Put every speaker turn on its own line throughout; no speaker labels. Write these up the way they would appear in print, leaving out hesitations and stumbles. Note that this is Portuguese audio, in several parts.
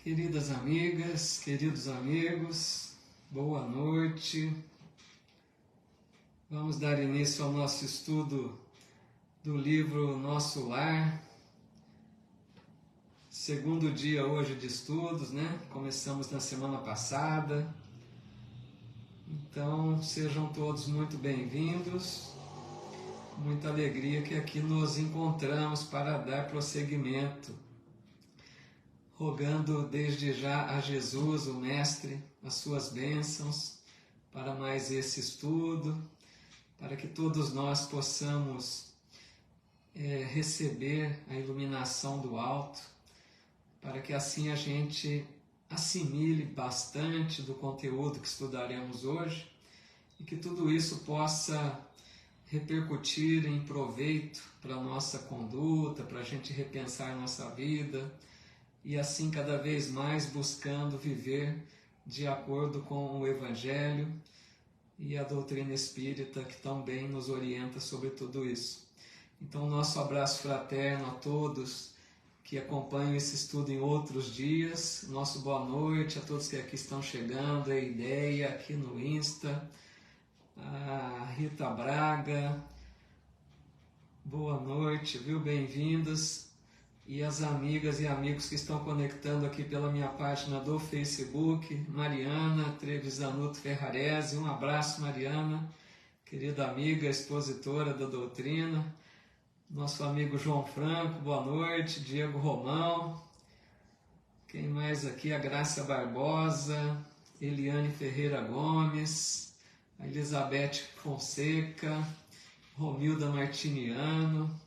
Queridas amigas, queridos amigos, boa noite. Vamos dar início ao nosso estudo do livro Nosso Lar. Segundo dia hoje de estudos, né? Começamos na semana passada. Então, sejam todos muito bem-vindos. Muita alegria que aqui nos encontramos para dar prosseguimento, rogando desde já a Jesus, o Mestre, as suas bênçãos para mais esse estudo, para que todos nós possamos receber a iluminação do alto, para que assim a gente assimile bastante do conteúdo que estudaremos hoje e que tudo isso possa repercutir em proveito para a nossa conduta, para a gente repensar a nossa vida e assim cada vez mais buscando viver de acordo com o Evangelho e a doutrina espírita que tão bem nos orienta sobre tudo isso. Então, nosso abraço fraterno a todos que acompanham esse estudo em outros dias, nosso boa noite a todos que aqui estão chegando, a Ideia aqui no Insta, a Rita Braga, boa noite, viu? Bem-vindos. E as amigas e amigos que estão conectando aqui pela minha página do Facebook, Mariana Trevisanuto Ferrarese, um abraço, Mariana, querida amiga, expositora da doutrina. Nosso amigo João Franco, boa noite, Diego Romão, quem mais aqui? A Graça Barbosa, Eliane Ferreira Gomes, a Elizabeth Fonseca, Romilda Martiniano,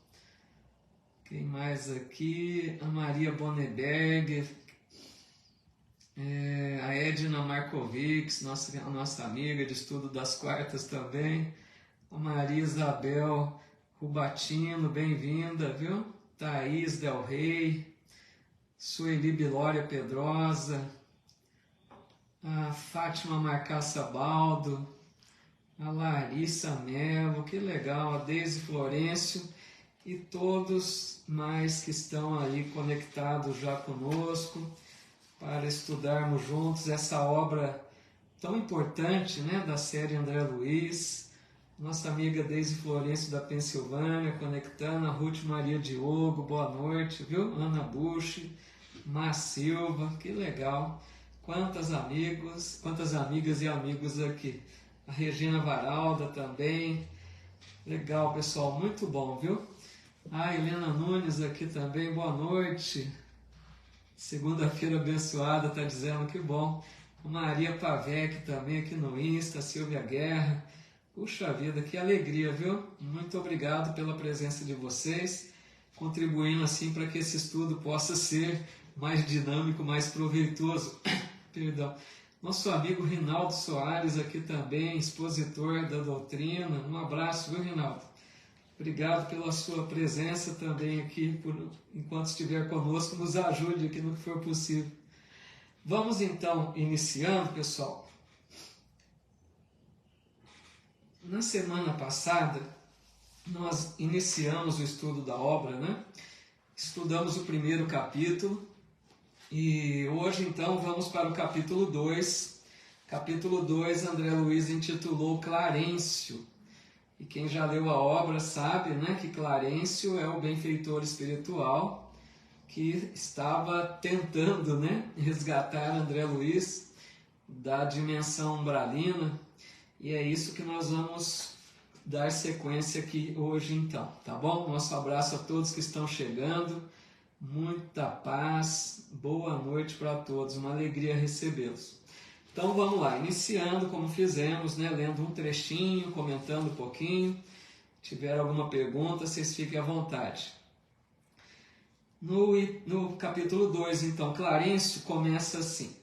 quem mais aqui? A Maria Boneberg, a Edna Markovics, nossa amiga de estudo das quartas também, a Maria Isabel Rubatino, bem-vinda, viu? Thaís Del Rey, Sueli Bilória Pedrosa, a Fátima Marcaça Baldo, a Larissa Melo, que legal, a Deise Florencio e todos mais que estão aí conectados já conosco para estudarmos juntos essa obra tão importante, né, da série André Luiz, nossa amiga Deise Florencio da Pensilvânia conectando, a Ruth Maria Diogo, boa noite, viu? Ana Bush, Má Silva, que legal, quantas amigas e amigos aqui, a Regina Varalda também, legal pessoal, muito bom, viu? A Helena Nunes aqui também, boa noite. Segunda-feira abençoada, está dizendo que bom. A Maria Pavec também aqui no Insta, a Silvia Guerra. Puxa vida, que alegria, viu? Muito obrigado pela presença de vocês, contribuindo assim para que esse estudo possa ser mais dinâmico, mais proveitoso. Perdão. Nosso amigo Rinaldo Soares aqui também, expositor da doutrina. Um abraço, viu, Rinaldo? Obrigado pela sua presença também aqui, enquanto estiver conosco, nos ajude aqui no que for possível. Vamos então iniciando, pessoal. Na semana passada, nós iniciamos o estudo da obra, né? Estudamos o primeiro capítulo e hoje então vamos para o capítulo 2. Capítulo 2, André Luiz intitulou Clarencio. E quem já leu a obra sabe, né, que Clarencio é o benfeitor espiritual que estava tentando, né, resgatar André Luiz da dimensão umbralina. E é isso que nós vamos dar sequência aqui hoje então, tá bom? Nosso abraço a todos que estão chegando, muita paz, boa noite para todos, uma alegria recebê-los. Então vamos lá, iniciando como fizemos, né, lendo um trechinho, comentando um pouquinho. Se tiver alguma pergunta, vocês fiquem à vontade. No capítulo 2, então, Clarencio começa assim: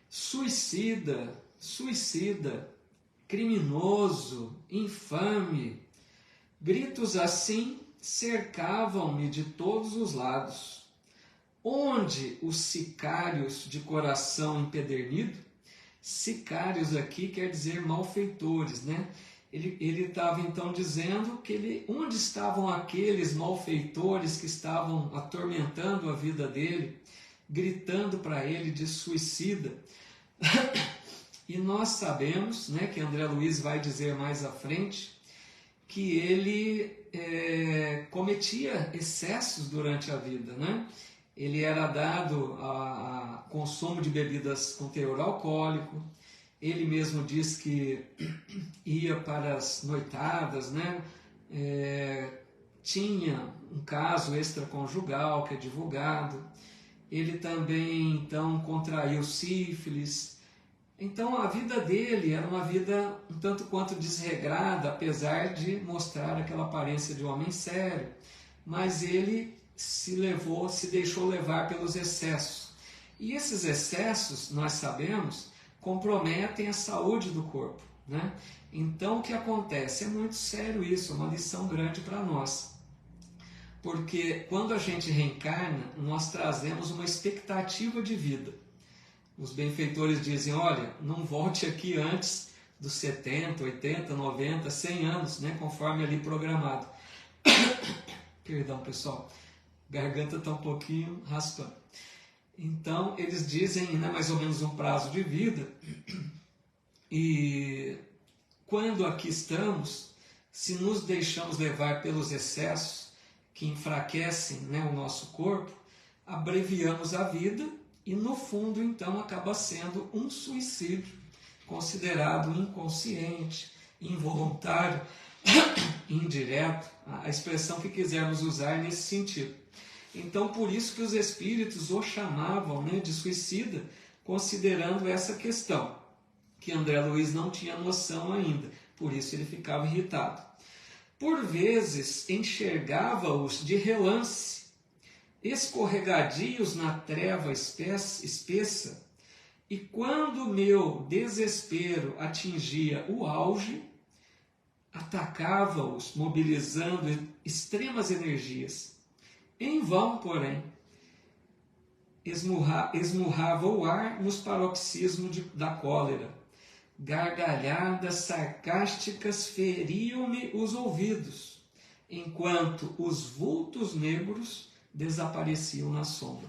suicida, criminoso, infame. Gritos assim cercavam-me de todos os lados. Onde os sicários de coração empedernido? Sicários aqui quer dizer malfeitores, né? Ele estava então dizendo que onde estavam aqueles malfeitores que estavam atormentando a vida dele gritando para ele de suicida. E nós sabemos, né, que André Luiz vai dizer mais à frente, que ele cometia excessos durante a vida, né? Ele era dado a consumo de bebidas com teor alcoólico. Ele mesmo diz que ia para as noitadas, né? Tinha um caso extraconjugal que é divulgado. Ele também, então, contraiu sífilis. Então, a vida dele era uma vida um tanto quanto desregrada, apesar de mostrar aquela aparência de homem sério. Mas ele se deixou levar pelos excessos. E esses excessos, nós sabemos, comprometem a saúde do corpo, né? Então, o que acontece? É muito sério isso, é uma lição grande para nós. Porque quando a gente reencarna, nós trazemos uma expectativa de vida. Os benfeitores dizem, olha, não volte aqui antes dos 70, 80, 90, 100 anos, né, conforme ali programado. Perdão, pessoal, garganta está um pouquinho raspando. Então, eles dizem, né, mais ou menos um prazo de vida. E quando aqui estamos, se nos deixamos levar pelos excessos que enfraquecem, né, o nosso corpo, abreviamos a vida. E no fundo, então, acaba sendo um suicídio, considerado inconsciente, involuntário, indireto, a expressão que quisermos usar nesse sentido. Então, por isso que os espíritos o chamavam, né, de suicida, considerando essa questão, que André Luiz não tinha noção ainda, por isso ele ficava irritado. Por vezes, enxergava-os de relance, escorregadios na treva espessa, e quando meu desespero atingia o auge, atacava-os, mobilizando extremas energias. Em vão, porém, esmurrava o ar nos paroxismos da cólera. Gargalhadas sarcásticas feriam-me os ouvidos, enquanto os vultos negros desapareciam na sombra.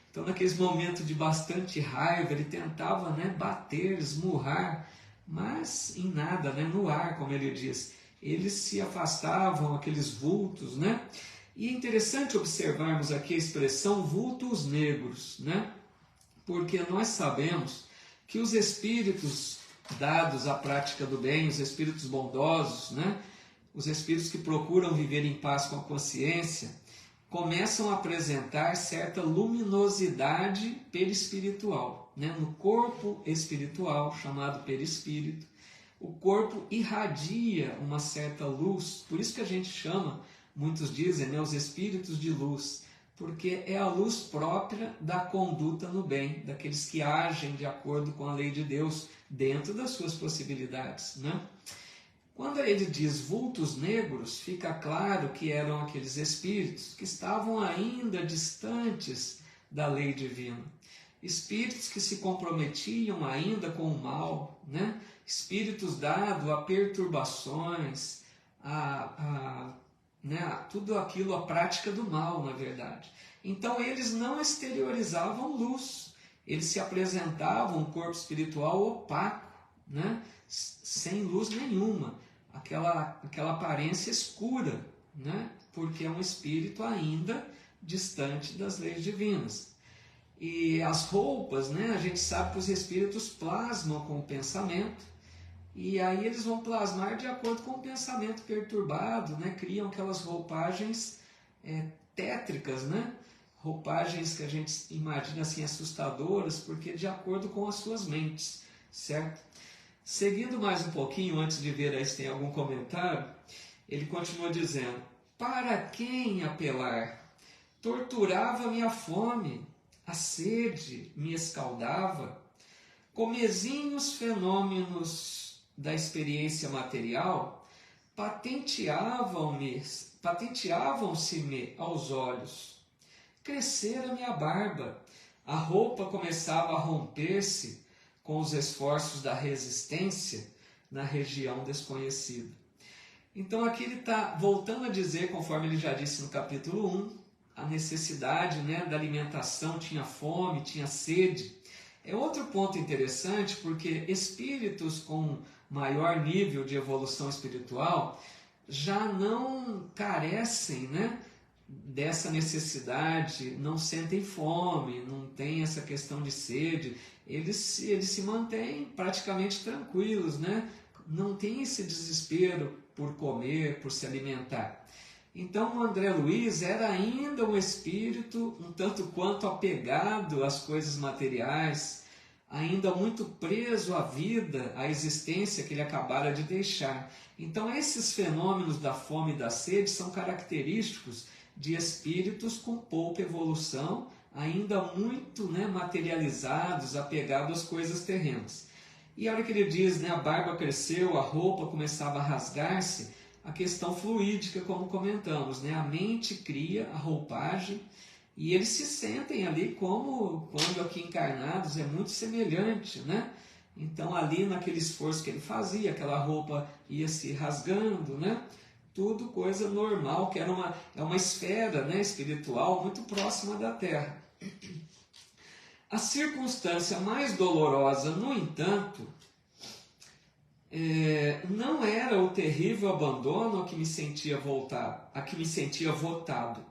Então, naqueles momentos de bastante raiva, ele tentava, né, bater, esmurrar, mas em nada, né, no ar, como ele diz. Eles se afastavam, aqueles vultos, né? E é interessante observarmos aqui a expressão vultos negros, né? Porque nós sabemos que os espíritos dados à prática do bem, os espíritos bondosos, né? Os espíritos que procuram viver em paz com a consciência, começam a apresentar certa luminosidade perispiritual, né? No corpo espiritual, chamado perispírito, o corpo irradia uma certa luz, por isso que a gente chama, muitos dizem, né, os espíritos de luz, porque é a luz própria da conduta no bem, daqueles que agem de acordo com a lei de Deus, dentro das suas possibilidades, né? Quando ele diz vultos negros, fica claro que eram aqueles espíritos que estavam ainda distantes da lei divina. Espíritos que se comprometiam ainda com o mal, né? Espíritos dados a perturbações, tudo aquilo, a prática do mal, na verdade. Então eles não exteriorizavam luz, eles se apresentavam um corpo espiritual opaco, né? Sem luz nenhuma, aquela aparência escura, né? Porque é um espírito ainda distante das leis divinas. E as roupas, né? A gente sabe que os espíritos plasmam com o pensamento, e aí eles vão plasmar de acordo com o pensamento perturbado, né? Criam aquelas roupagens tétricas, né? Roupagens que a gente imagina assim assustadoras, porque de acordo com as suas mentes, certo? Seguindo mais um pouquinho, antes de ver aí se tem algum comentário, ele continua dizendo: para quem apelar? Torturava-me a fome, a sede me escaldava. Comezinhos fenômenos da experiência material patenteavam-se-me aos olhos. Crescera-me a barba, a roupa começava a romper-se com os esforços da resistência na região desconhecida. Então aqui ele está voltando a dizer, conforme ele já disse no capítulo 1, a necessidade, né, da alimentação, tinha fome, tinha sede. É outro ponto interessante, porque espíritos com maior nível de evolução espiritual já não carecem, né, dessa necessidade, não sentem fome, não tem essa questão de sede, eles se mantêm praticamente tranquilos, né? Não tem esse desespero por comer, por se alimentar. Então o André Luiz era ainda um espírito um tanto quanto apegado às coisas materiais, ainda muito preso à vida, à existência que ele acabara de deixar. Então esses fenômenos da fome e da sede são característicos de espíritos com pouca evolução, ainda muito, né, materializados, apegados às coisas terrenas. E a hora que ele diz, né, a barba cresceu, a roupa começava a rasgar-se, a questão fluídica, como comentamos, né, a mente cria a roupagem e eles se sentem ali como quando aqui encarnados, é muito semelhante, né? Então ali naquele esforço que ele fazia, aquela roupa ia se rasgando, né? Tudo coisa normal, que é uma esfera, né, espiritual muito próxima da Terra. A circunstância mais dolorosa, no entanto, não era o terrível abandono a que me sentia votado,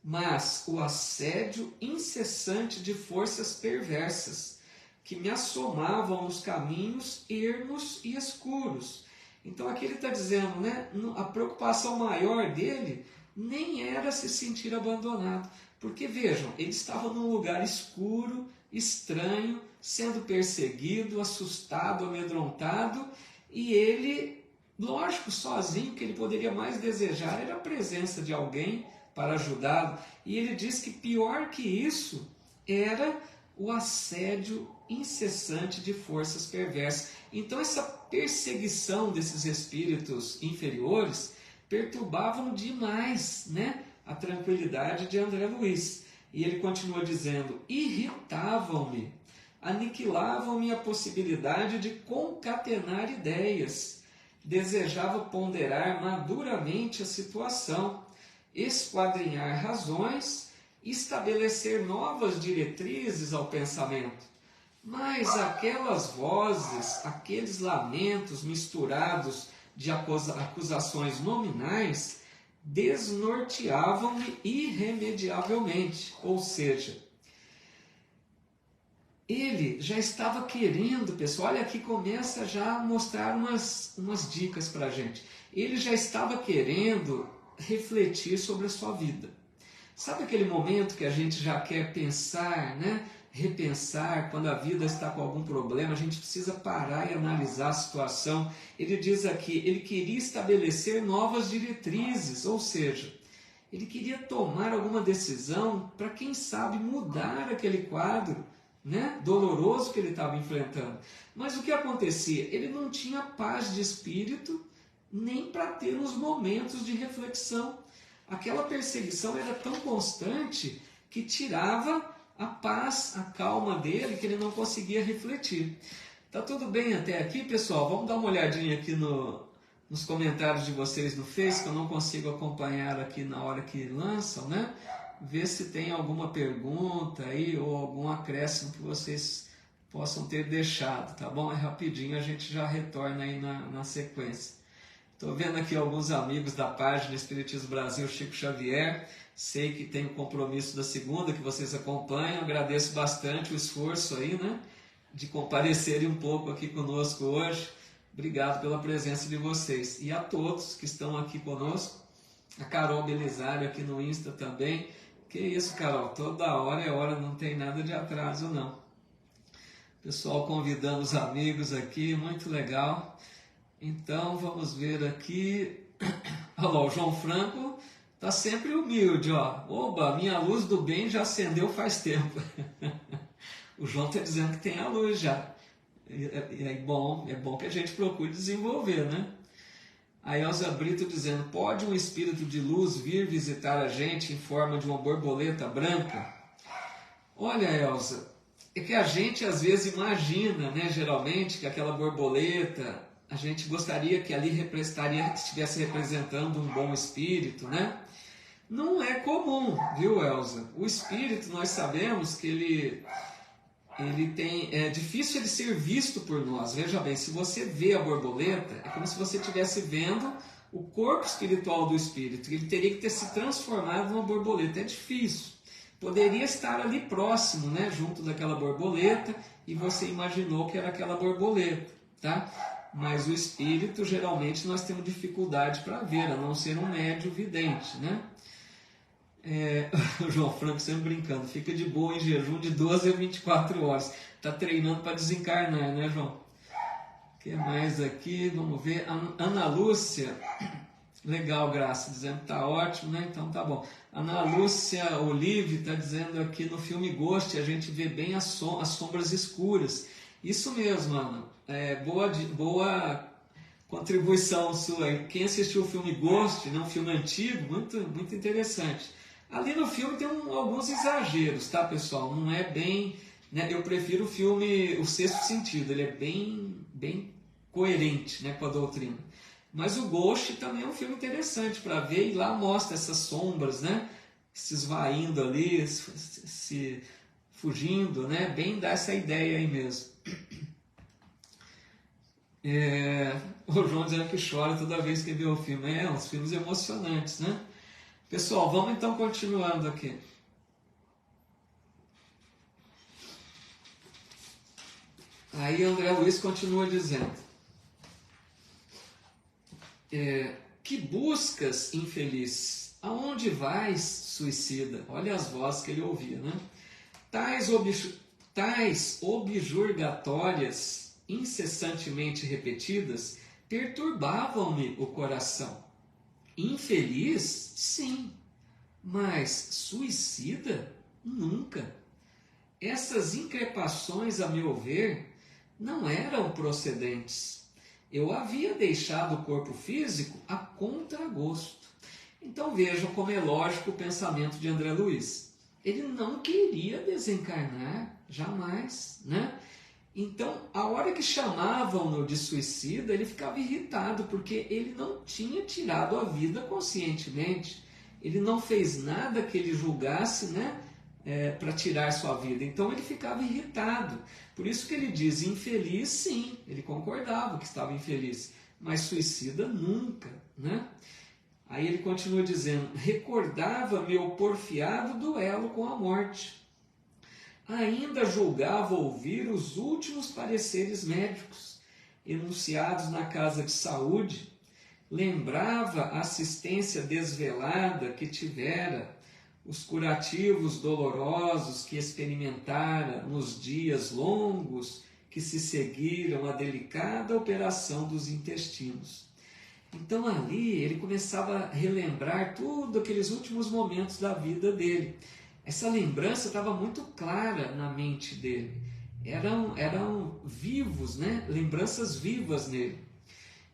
mas o assédio incessante de forças perversas que me assomavam nos caminhos ermos e escuros. Então aqui ele está dizendo, né, a preocupação maior dele nem era se sentir abandonado, porque vejam, ele estava num lugar escuro, estranho, sendo perseguido, assustado, amedrontado, e ele, lógico, sozinho, o que ele poderia mais desejar era a presença de alguém para ajudá-lo, e ele diz que pior que isso era o assédio incessante de forças perversas. Então essa perseguição desses espíritos inferiores perturbavam demais, né, a tranquilidade de André Luiz. E ele continua dizendo, irritavam-me, aniquilavam-me a possibilidade de concatenar ideias, desejava ponderar maduramente a situação, esquadrinhar razões, estabelecer novas diretrizes ao pensamento. Mas aquelas vozes, aqueles lamentos misturados de acusações nominais, desnorteavam-me irremediavelmente. Ou seja, ele já estava querendo, pessoal, olha aqui, começa já a mostrar umas dicas para a gente. Ele já estava querendo refletir sobre a sua vida. Sabe aquele momento que a gente já quer pensar, né? Repensar, quando a vida está com algum problema, a gente precisa parar e analisar a situação. Ele diz aqui, ele queria estabelecer novas diretrizes, ou seja, ele queria tomar alguma decisão para, quem sabe, mudar aquele quadro, né, doloroso que ele estava enfrentando. Mas o que acontecia? Ele não tinha paz de espírito nem para ter nos momentos de reflexão. Aquela perseguição era tão constante que tirava a paz, a calma dele, que ele não conseguia refletir. Tá tudo bem até aqui, pessoal? Vamos dar uma olhadinha aqui nos comentários de vocês no Face, que eu não consigo acompanhar aqui na hora que lançam, né? Ver se tem alguma pergunta aí ou algum acréscimo que vocês possam ter deixado, tá bom? É rapidinho, a gente já retorna aí na sequência. Estou vendo aqui alguns amigos da página Espiritismo Brasil, Chico Xavier. Sei que tem o compromisso da segunda que vocês acompanham. Agradeço bastante o esforço aí, né, de comparecerem um pouco aqui conosco hoje. Obrigado pela presença de vocês. E a todos que estão aqui conosco. A Carol Belisário aqui no Insta também. Que isso, Carol? Toda hora é hora, não tem nada de atraso, não. Pessoal convidando os amigos aqui, muito legal. Então, vamos ver aqui. Olha lá, o João Franco está sempre humilde, ó. Oba, minha luz do bem já acendeu faz tempo. O João está dizendo que tem a luz já. É bom que a gente procure desenvolver, né? A Elza Brito dizendo, pode um espírito de luz vir visitar a gente em forma de uma borboleta branca? Olha, Elza, é que a gente às vezes imagina, né, geralmente, que aquela borboleta, a gente gostaria que ali estivesse representando um bom espírito, né? Não é comum, viu, Elza? O espírito, nós sabemos que ele tem, é difícil ele ser visto por nós. Veja bem, se você vê a borboleta, é como se você estivesse vendo o corpo espiritual do espírito. Ele teria que ter se transformado numa borboleta. É difícil. Poderia estar ali próximo, né, junto daquela borboleta, e você imaginou que era aquela borboleta, tá? Mas o espírito, geralmente, nós temos dificuldade para ver, a não ser um médium vidente, né? O João Franco sempre brincando, fica de boa em jejum de 12 a 24 horas. Está treinando para desencarnar, né, João? O que mais aqui? Vamos ver. Ana Lúcia, legal, Graça, dizendo que está ótimo, né? Então tá bom. Ana Lúcia Olive está dizendo aqui no filme Ghost, a gente vê bem as sombras escuras. Isso mesmo, Ana. Boa contribuição sua. Quem assistiu o filme Ghost, né, um filme antigo, muito, muito interessante. Ali no filme tem alguns exageros, tá, pessoal? Não é bem... Né, eu prefiro o filme O Sexto Sentido, ele é bem coerente, né, com a doutrina. Mas o Ghost também é um filme interessante para ver, e lá mostra essas sombras, né, se esvaindo ali, se fugindo, né, bem dá essa ideia aí mesmo. O João dizendo que chora toda vez que vê o filme. Uns filmes emocionantes, né? Pessoal, vamos então continuando aqui. Aí André Luiz continua dizendo: que buscas, infeliz? Aonde vais, suicida? Olha as vozes que ele ouvia, né? Tais objurgatórias incessantemente repetidas perturbavam-me o coração. Infeliz? Sim, mas suicida? Nunca. Essas increpações, a meu ver, não eram procedentes. Eu havia deixado o corpo físico a contragosto. Então vejam como é lógico o pensamento de André Luiz. Ele não queria desencarnar, jamais, né? Então, a hora que chamavam-no de suicida, ele ficava irritado, porque ele não tinha tirado a vida conscientemente. Ele não fez nada que ele julgasse, né, para tirar sua vida. Então, ele ficava irritado. Por isso que ele diz, infeliz, sim. Ele concordava que estava infeliz, mas suicida nunca, né? Aí ele continua dizendo, recordava-me o porfiado duelo com a morte. Ainda julgava ouvir os últimos pareceres médicos, enunciados na casa de saúde, lembrava a assistência desvelada que tivera, os curativos dolorosos que experimentara nos dias longos que se seguiram à delicada operação dos intestinos. Então ali ele começava a relembrar tudo aqueles últimos momentos da vida dele. Essa lembrança estava muito clara na mente dele. Eram vivos, né? Lembranças vivas nele.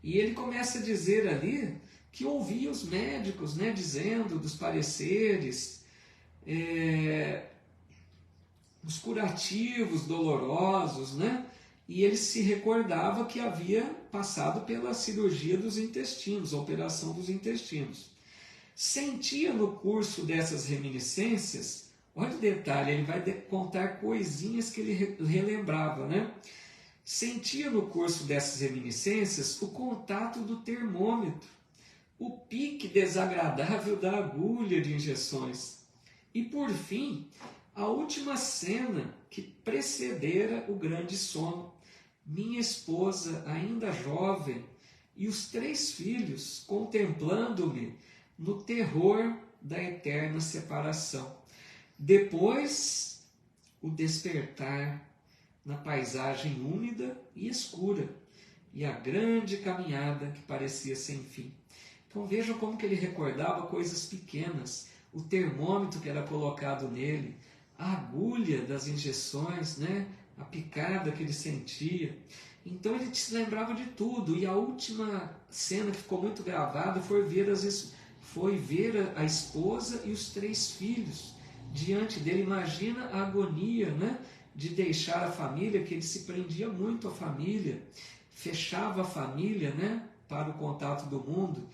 E ele começa a dizer ali que ouvia os médicos, né, dizendo dos pareceres, os curativos dolorosos, né? E ele se recordava que havia passado pela cirurgia dos intestinos, a operação dos intestinos. Sentia no curso dessas reminiscências, olha o detalhe, ele vai contar coisinhas que ele relembrava, né? Sentia no curso dessas reminiscências o contato do termômetro, o pique desagradável da agulha de injeções e, por fim, a última cena que precedera o grande sono. Minha esposa, ainda jovem, e os 3 filhos contemplando-me no terror da eterna separação. Depois, o despertar na paisagem úmida e escura e a grande caminhada que parecia sem fim. Então vejam como que ele recordava coisas pequenas, o termômetro que era colocado nele, a agulha das injeções, né? A picada que ele sentia. Então ele se lembrava de tudo. E a última cena que ficou muito gravada foi ver a esposa e os 3 filhos diante dele. Imagina a agonia, né, de deixar a família, que ele se prendia muito à família, fechava a família, né, para o contato do mundo,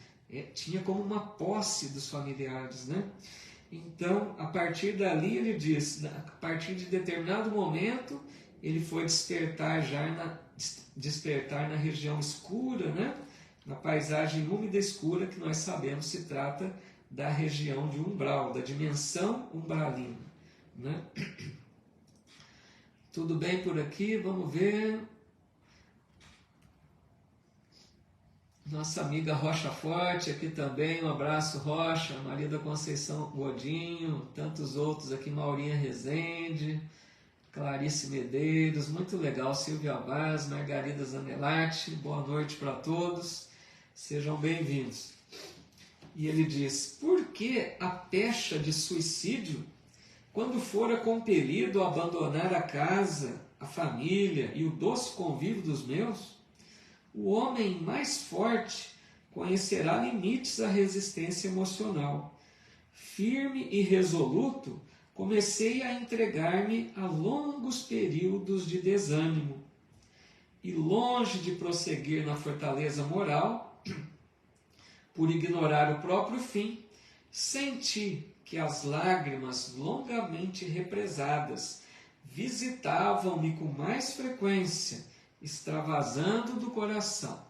tinha como uma posse dos familiares, né? Então, a partir dali, ele diz, a partir de determinado momento, ele foi despertar na região escura, né? Na paisagem úmida e escura, que nós sabemos se trata da região de umbral, da dimensão umbralina, né? Tudo bem por aqui? Vamos ver. Nossa amiga Rocha Forte aqui também, um abraço Rocha, Maria da Conceição Godinho, tantos outros aqui, Maurinha Rezende, Clarice Medeiros, muito legal, Silvia Vaz, Margarida Zanelati, boa noite para todos, sejam bem-vindos. E ele diz, por que a pecha de suicídio, quando fora compelido a abandonar a casa, a família e o doce convívio dos meus? O homem mais forte conhecerá limites à resistência emocional. Firme e resoluto, comecei a entregar-me a longos períodos de desânimo. E longe de prosseguir na fortaleza moral, por ignorar o próprio fim, senti que as lágrimas longamente represadas visitavam-me com mais frequência, extravasando do coração.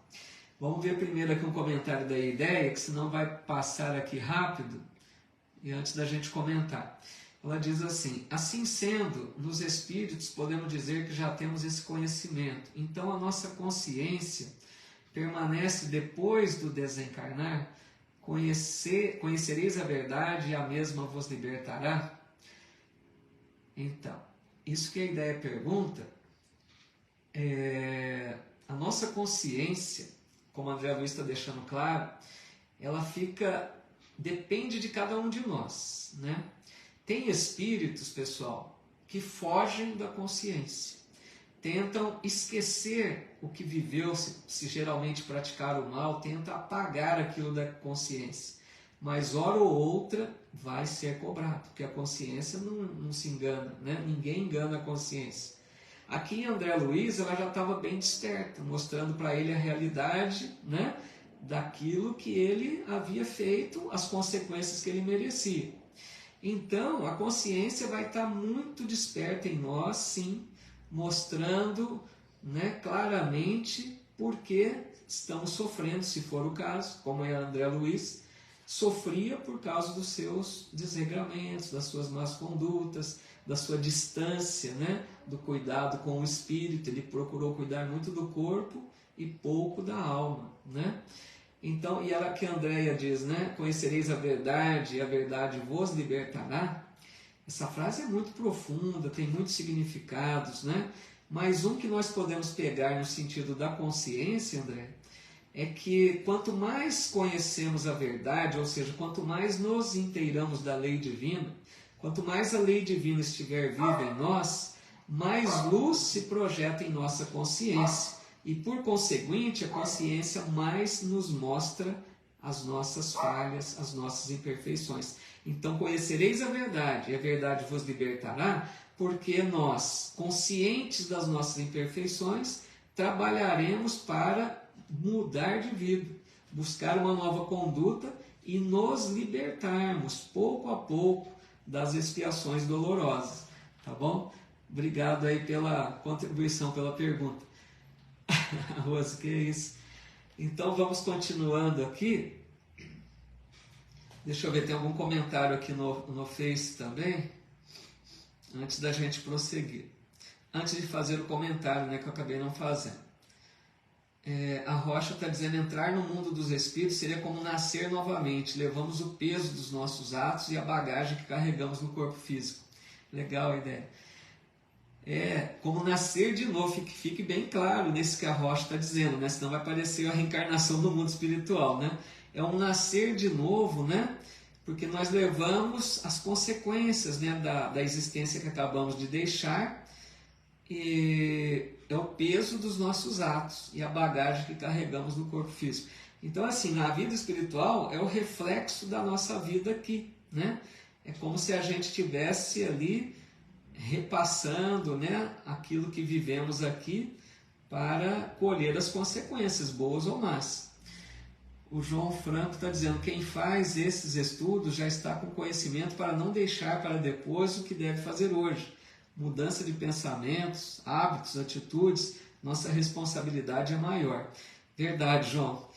Vamos ver primeiro aqui um comentário da ideia, que senão vai passar aqui rápido, e antes da gente comentar. Ela diz assim, assim sendo, nos espíritos podemos dizer que já temos esse conhecimento. Então a nossa consciência permanece depois do desencarnar? Conhecereis a verdade e a mesma vos libertará? Então, isso que a ideia pergunta, a nossa consciência, como André Luiz está deixando claro, ela depende de cada um de nós, né? Tem espíritos, pessoal, que fogem da consciência, tentam esquecer o que viveu, se geralmente praticaram o mal, tentam apagar aquilo da consciência, mas hora ou outra vai ser cobrado, porque a consciência não se engana, né? Ninguém engana a consciência. Aqui em André Luiz, ela já estava bem desperta, mostrando para ele a realidade, né, daquilo que ele havia feito, as consequências que ele merecia. Então, a consciência vai estar muito desperta em nós, sim, mostrando, né, claramente por que estamos sofrendo, se for o caso, como é André Luiz, sofria por causa dos seus desregramentos, das suas más condutas, da sua distância, né, do cuidado com o espírito. Ele procurou cuidar muito do corpo e pouco da alma, né? Então, e ela que a Andréia diz, né, conhecereis a verdade e a verdade vos libertará. Essa frase é muito profunda, tem muitos significados, né? Mas um que nós podemos pegar no sentido da consciência, André, é que quanto mais conhecemos a verdade, ou seja, quanto mais nos inteiramos da lei divina, quanto mais a lei divina estiver viva em nós, mais luz se projeta em nossa consciência. E, por conseguinte, a consciência mais nos mostra as nossas falhas, as nossas imperfeições. Então, conhecereis a verdade, e a verdade vos libertará, porque nós, conscientes das nossas imperfeições, trabalharemos para mudar de vida, buscar uma nova conduta e nos libertarmos, pouco a pouco, das expiações dolorosas, tá bom? Obrigado aí pela contribuição, pela pergunta. Rose, que é isso? Então vamos continuando aqui. Deixa eu ver, tem algum comentário aqui no Face também, antes da gente prosseguir. Antes de fazer o comentário, né, que eu acabei não fazendo. A Rocha está dizendo, entrar no mundo dos espíritos seria como nascer novamente. Levamos o peso dos nossos atos e a bagagem que carregamos no corpo físico. Legal a ideia. Como nascer de novo, fique bem claro nisso que a Rocha está dizendo, né? Senão vai parecer a reencarnação do mundo espiritual, né? É um nascer de novo, né? Porque nós levamos as consequências, né, da existência que acabamos de deixar, e é o peso dos nossos atos e a bagagem que carregamos no corpo físico. Então, assim, a vida espiritual é o reflexo da nossa vida aqui, né? É como se a gente estivesse ali repassando, né, aquilo que vivemos aqui para colher as consequências, boas ou más. O João Franco está dizendo, quem faz esses estudos já está com conhecimento para não deixar para depois o que deve fazer hoje. Mudança de pensamentos, hábitos, atitudes, nossa responsabilidade é maior. Verdade, João.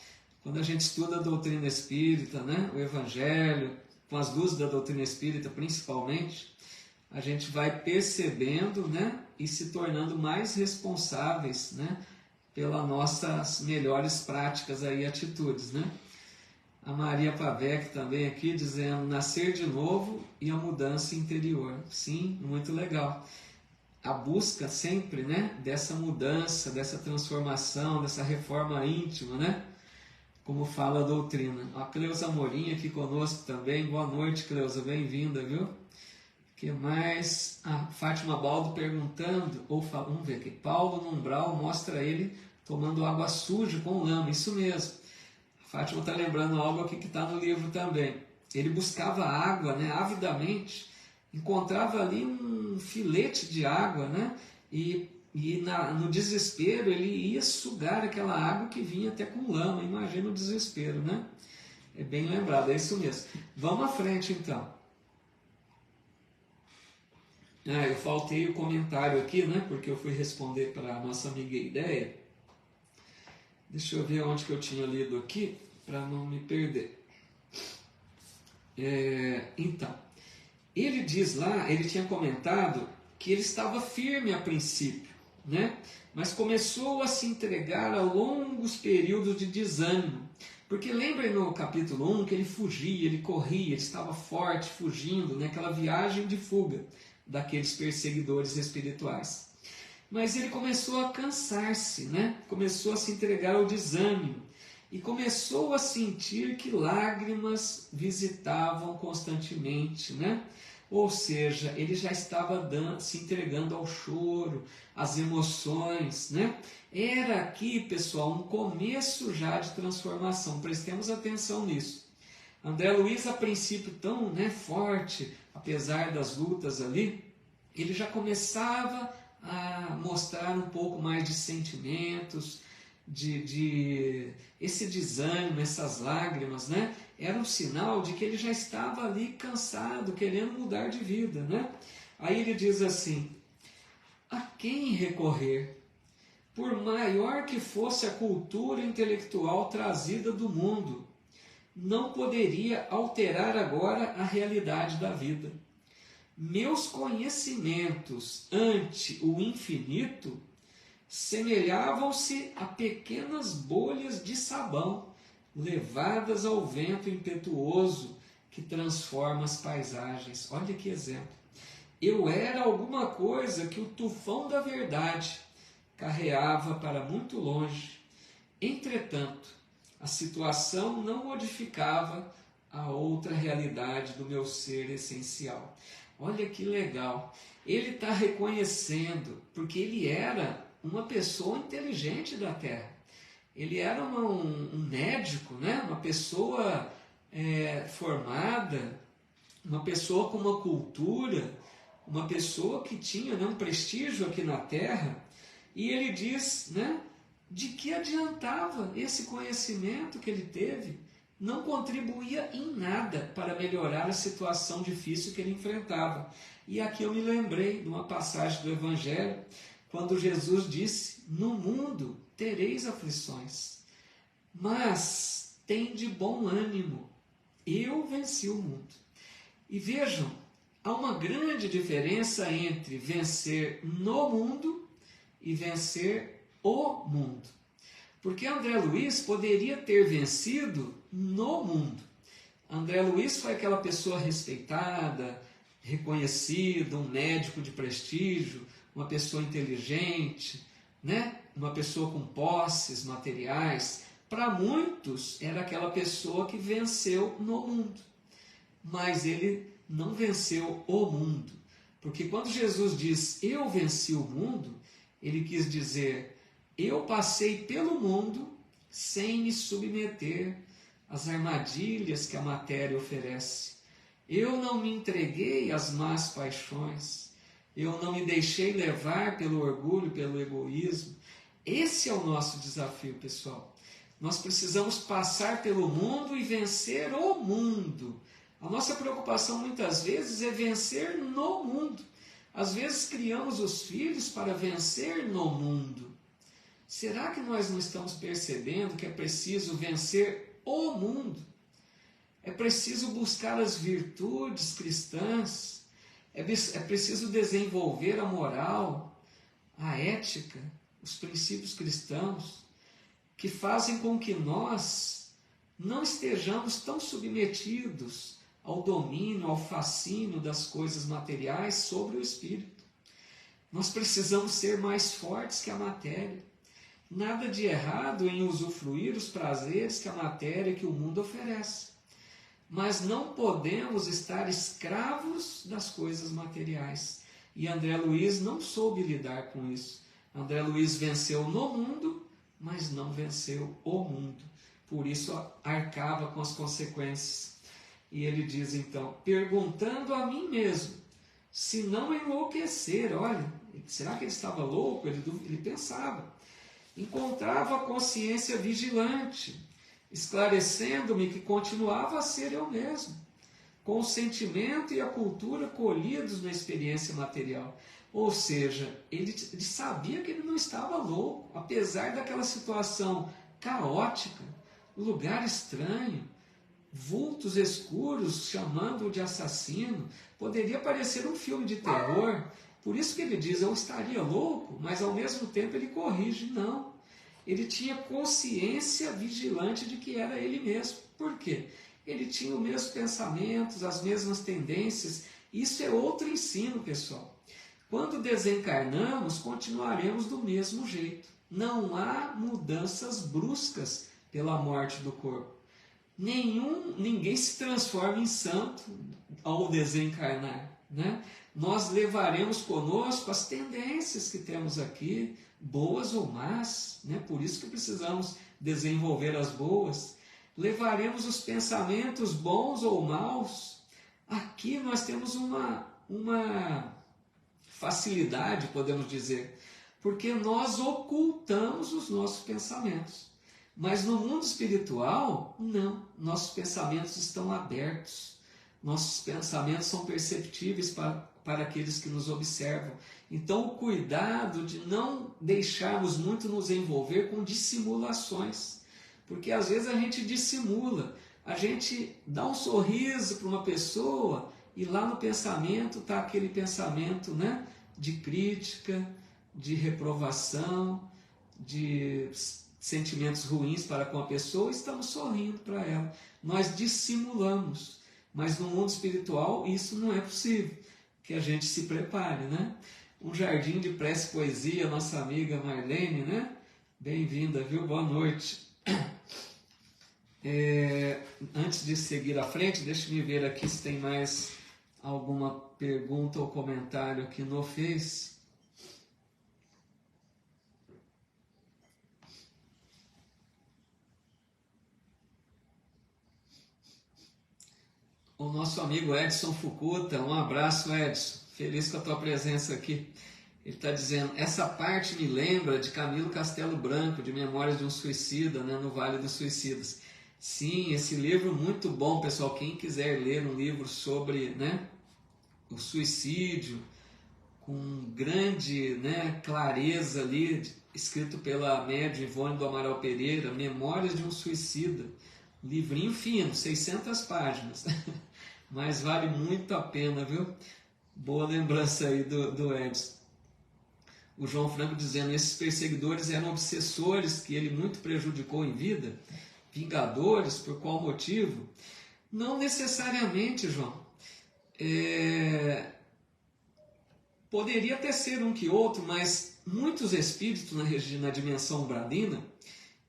Quando a gente estuda a doutrina espírita, né, o Evangelho, com as luzes da doutrina espírita principalmente, a gente vai percebendo, né, e se tornando mais responsáveis, né, pelas nossas melhores práticas e atitudes, né? A Maria Pavec também aqui dizendo, nascer de novo e a mudança interior. Sim, muito legal. A busca sempre, né, dessa mudança, dessa transformação, dessa reforma íntima, né? Como fala a doutrina. A Cleusa Amorim aqui conosco também. Boa noite, Cleusa, bem-vinda, viu? O que mais? A Fátima Baldo perguntando, vamos ver aqui, Paulo no umbral mostra ele tomando água suja com lama, isso mesmo. A Fátima está lembrando algo aqui que está no livro também. Ele buscava água, né, avidamente, encontrava ali um filete de água, né, no desespero ele ia sugar aquela água que vinha até com lama. Imagina o desespero, né? É bem lembrado, é isso mesmo. Vamos à frente então. Eu faltei o comentário aqui, né? Porque eu fui responder para a nossa amiga Ideia. Deixa eu ver onde que eu tinha lido aqui, para não me perder. Então, ele diz lá, ele tinha comentado que ele estava firme a princípio, né? Mas começou a se entregar a longos períodos de desânimo. Porque lembrem no capítulo 1 que ele fugia, ele corria, ele estava forte, fugindo, né? Aquela viagem de fuga daqueles perseguidores espirituais. Mas ele começou a cansar-se, né? Começou a se entregar ao desânimo e começou a sentir que lágrimas visitavam constantemente, né? Ou seja, ele já estava se entregando ao choro, às emoções, né? Era aqui, pessoal, um começo já de transformação, prestemos atenção nisso. André Luiz, a princípio tão, né, forte, apesar das lutas ali, ele já começava a mostrar um pouco mais de sentimentos, esse desânimo, essas lágrimas, né? Era um sinal de que ele já estava ali cansado, querendo mudar de vida, né? Aí ele diz assim, a quem recorrer? Por maior que fosse a cultura intelectual trazida do mundo, não poderia alterar agora a realidade da vida. Meus conhecimentos ante o infinito semelhavam-se a pequenas bolhas de sabão levadas ao vento impetuoso que transforma as paisagens. Olha que exemplo. Eu era alguma coisa que o tufão da verdade carreava para muito longe. Entretanto, a situação não modificava a outra realidade do meu ser essencial. Olha que legal. Ele está reconhecendo, porque ele era uma pessoa inteligente da Terra. Ele era um médico, né? Uma pessoa formada, uma pessoa com uma cultura, uma pessoa que tinha, né, um prestígio aqui na Terra. E ele diz, né, de que adiantava esse conhecimento que ele teve? Não contribuía em nada para melhorar a situação difícil que ele enfrentava. E aqui eu me lembrei de uma passagem do Evangelho, quando Jesus disse, no mundo tereis aflições, mas tende bom ânimo, eu venci o mundo. E vejam, há uma grande diferença entre vencer no mundo e vencer o mundo. Porque André Luiz poderia ter vencido no mundo. André Luiz foi aquela pessoa respeitada, reconhecida, um médico de prestígio, uma pessoa inteligente, né? Uma pessoa com posses materiais. Para muitos, era aquela pessoa que venceu no mundo. Mas ele não venceu o mundo. Porque quando Jesus diz, eu venci o mundo, ele quis dizer, eu passei pelo mundo sem me submeter às armadilhas que a matéria oferece. Eu não me entreguei às más paixões. Eu não me deixei levar pelo orgulho, pelo egoísmo. Esse é o nosso desafio, pessoal. Nós precisamos passar pelo mundo e vencer o mundo. A nossa preocupação muitas vezes é vencer no mundo. Às vezes criamos os filhos para vencer no mundo. Será que nós não estamos percebendo que é preciso vencer o mundo? É preciso buscar as virtudes cristãs. É preciso desenvolver a moral, a ética, os princípios cristãos, que fazem com que nós não estejamos tão submetidos ao domínio, ao fascínio das coisas materiais sobre o espírito. Nós precisamos ser mais fortes que a matéria. Nada de errado em usufruir os prazeres que a matéria e que o mundo oferece. Mas não podemos estar escravos das coisas materiais. E André Luiz não soube lidar com isso. André Luiz venceu no mundo, mas não venceu o mundo. Por isso arcava com as consequências. E ele diz então, perguntando a mim mesmo, se não enlouquecer, olha, será que ele estava louco? Ele pensava. Encontrava a consciência vigilante, esclarecendo-me que continuava a ser eu mesmo, com o sentimento e a cultura colhidos na experiência material. Ou seja, ele sabia que ele não estava louco, apesar daquela situação caótica, lugar estranho, vultos escuros chamando-o de assassino. Poderia parecer um filme de terror. Por isso que ele diz, eu estaria louco, mas ao mesmo tempo ele corrige, não. Ele tinha consciência vigilante de que era ele mesmo. Por quê? Ele tinha os mesmos pensamentos, as mesmas tendências. Isso é outro ensino, pessoal. Quando desencarnamos, continuaremos do mesmo jeito. Não há mudanças bruscas pela morte do corpo. Ninguém se transforma em santo ao desencarnar, né? Nós levaremos conosco as tendências que temos aqui, boas ou más, né? Por isso que precisamos desenvolver as boas. Levaremos os pensamentos bons ou maus. Aqui nós temos uma facilidade, podemos dizer, porque nós ocultamos os nossos pensamentos. Mas no mundo espiritual, não. Nossos pensamentos estão abertos. Nossos pensamentos são perceptíveis para aqueles que nos observam. Então, o cuidado de não deixarmos muito nos envolver com dissimulações. Porque às vezes a gente dissimula. A gente dá um sorriso para uma pessoa e lá no pensamento está aquele pensamento, né, de crítica, de reprovação, de sentimentos ruins para com a pessoa, estamos sorrindo para ela. Nós dissimulamos, mas no mundo espiritual isso não é possível, que a gente se prepare, né? Um jardim de prece e poesia, nossa amiga Marlene, né? Bem-vinda, viu? Boa noite. Antes de seguir à frente, deixa-me ver aqui se tem mais alguma pergunta ou comentário aqui no Face. O nosso amigo Edson Fukuta, um abraço, Edson, feliz com a tua presença aqui. Ele está dizendo, essa parte me lembra de Camilo Castelo Branco, de Memórias de um Suicida, né, no Vale dos Suicidas. Sim, esse livro muito bom, pessoal, quem quiser ler um livro sobre, né, o suicídio, com grande, né, clareza ali, escrito pela médium Ivone do Amaral Pereira, Memórias de um Suicida, livrinho fino, 600 páginas, mas vale muito a pena, viu? Boa lembrança aí do Edson. O João Franco dizendo, esses perseguidores eram obsessores que ele muito prejudicou em vida, vingadores, por qual motivo? Não necessariamente, João. Poderia até ser um que outro, mas muitos espíritos na dimensão umbralina,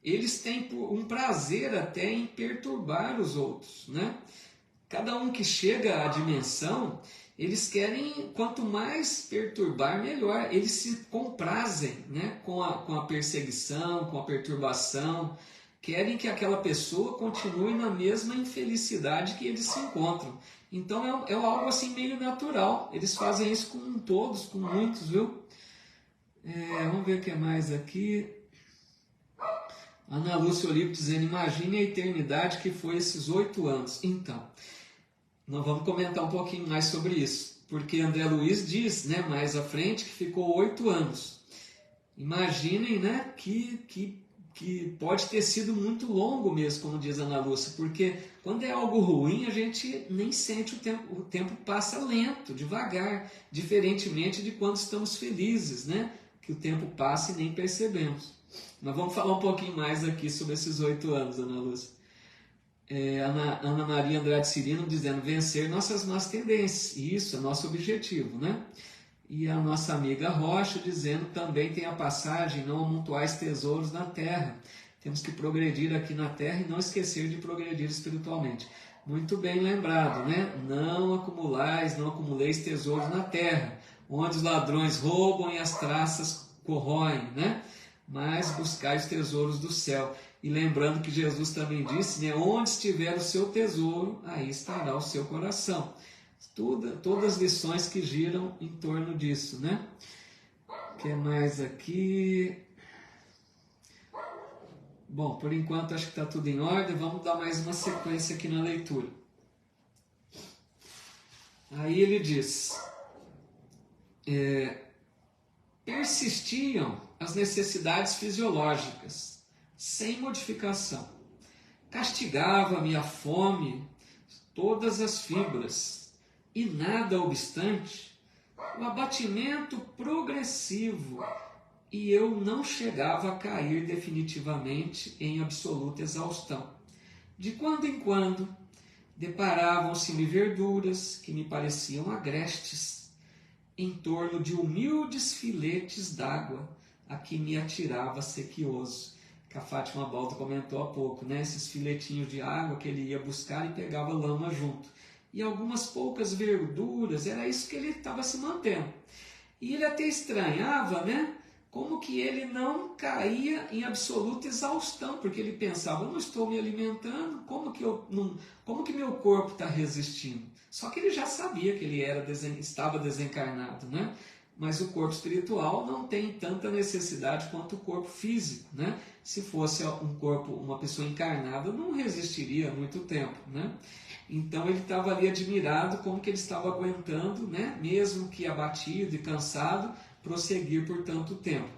eles têm um prazer até em perturbar os outros, né? Cada um que chega à dimensão, eles querem, quanto mais perturbar, melhor. Eles se comprazem, né, com a perseguição, com a perturbação. Querem que aquela pessoa continue na mesma infelicidade que eles se encontram. Então é algo assim meio natural. Eles fazem isso com todos, com muitos, viu? Vamos ver o que mais aqui. Ana Lúcia Olivo dizendo, imagine a eternidade que foi esses 8 anos. Então, nós vamos comentar um pouquinho mais sobre isso, porque André Luiz diz, né, mais à frente, que ficou 8 anos. Imaginem, né, que pode ter sido muito longo mesmo, como diz Ana Lúcia, porque quando é algo ruim, a gente nem sente o tempo passa lento, devagar, diferentemente de quando estamos felizes, né, que o tempo passa e nem percebemos. Mas vamos falar um pouquinho mais aqui sobre esses 8 anos, Ana Lúcia. Ana Maria Andrade Cirino dizendo, vencer nossas más tendências, isso é nosso objetivo, né? E a nossa amiga Rocha dizendo, também tem a passagem, não amontoais tesouros na terra. Temos que progredir aqui na terra e não esquecer de progredir espiritualmente. Muito bem lembrado, né? Não acumuleis tesouros na terra, onde os ladrões roubam e as traças corroem, né? Mas buscai os tesouros do céu. E lembrando que Jesus também disse, né? Onde estiver o seu tesouro, aí estará o seu coração. Todas as lições que giram em torno disso, né? O que mais aqui? Bom, por enquanto acho que está tudo em ordem. Vamos dar mais uma sequência aqui na leitura. Aí ele diz, persistiam as necessidades fisiológicas, sem modificação. Castigava-me a fome, todas as fibras, e nada obstante, o abatimento progressivo, e eu não chegava a cair definitivamente em absoluta exaustão. De quando em quando, deparavam-se-me verduras que me pareciam agrestes, em torno de humildes filetes d'água, a que me atirava sequioso. Que a Fátima Baldo comentou há pouco, né? Esses filetinhos de água que ele ia buscar e pegava lama junto. E algumas poucas verduras, era isso que ele estava se mantendo. E ele até estranhava, né? Como que ele não caía em absoluta exaustão, porque ele pensava, eu não estou me alimentando, como que meu corpo está resistindo? Só que ele já sabia que ele estava desencarnado, né? Mas o corpo espiritual não tem tanta necessidade quanto o corpo físico, né? Se fosse uma pessoa encarnada, não resistiria muito tempo, né? Então ele estava ali admirado como que ele estava aguentando, né? Mesmo que abatido e cansado, prosseguir por tanto tempo.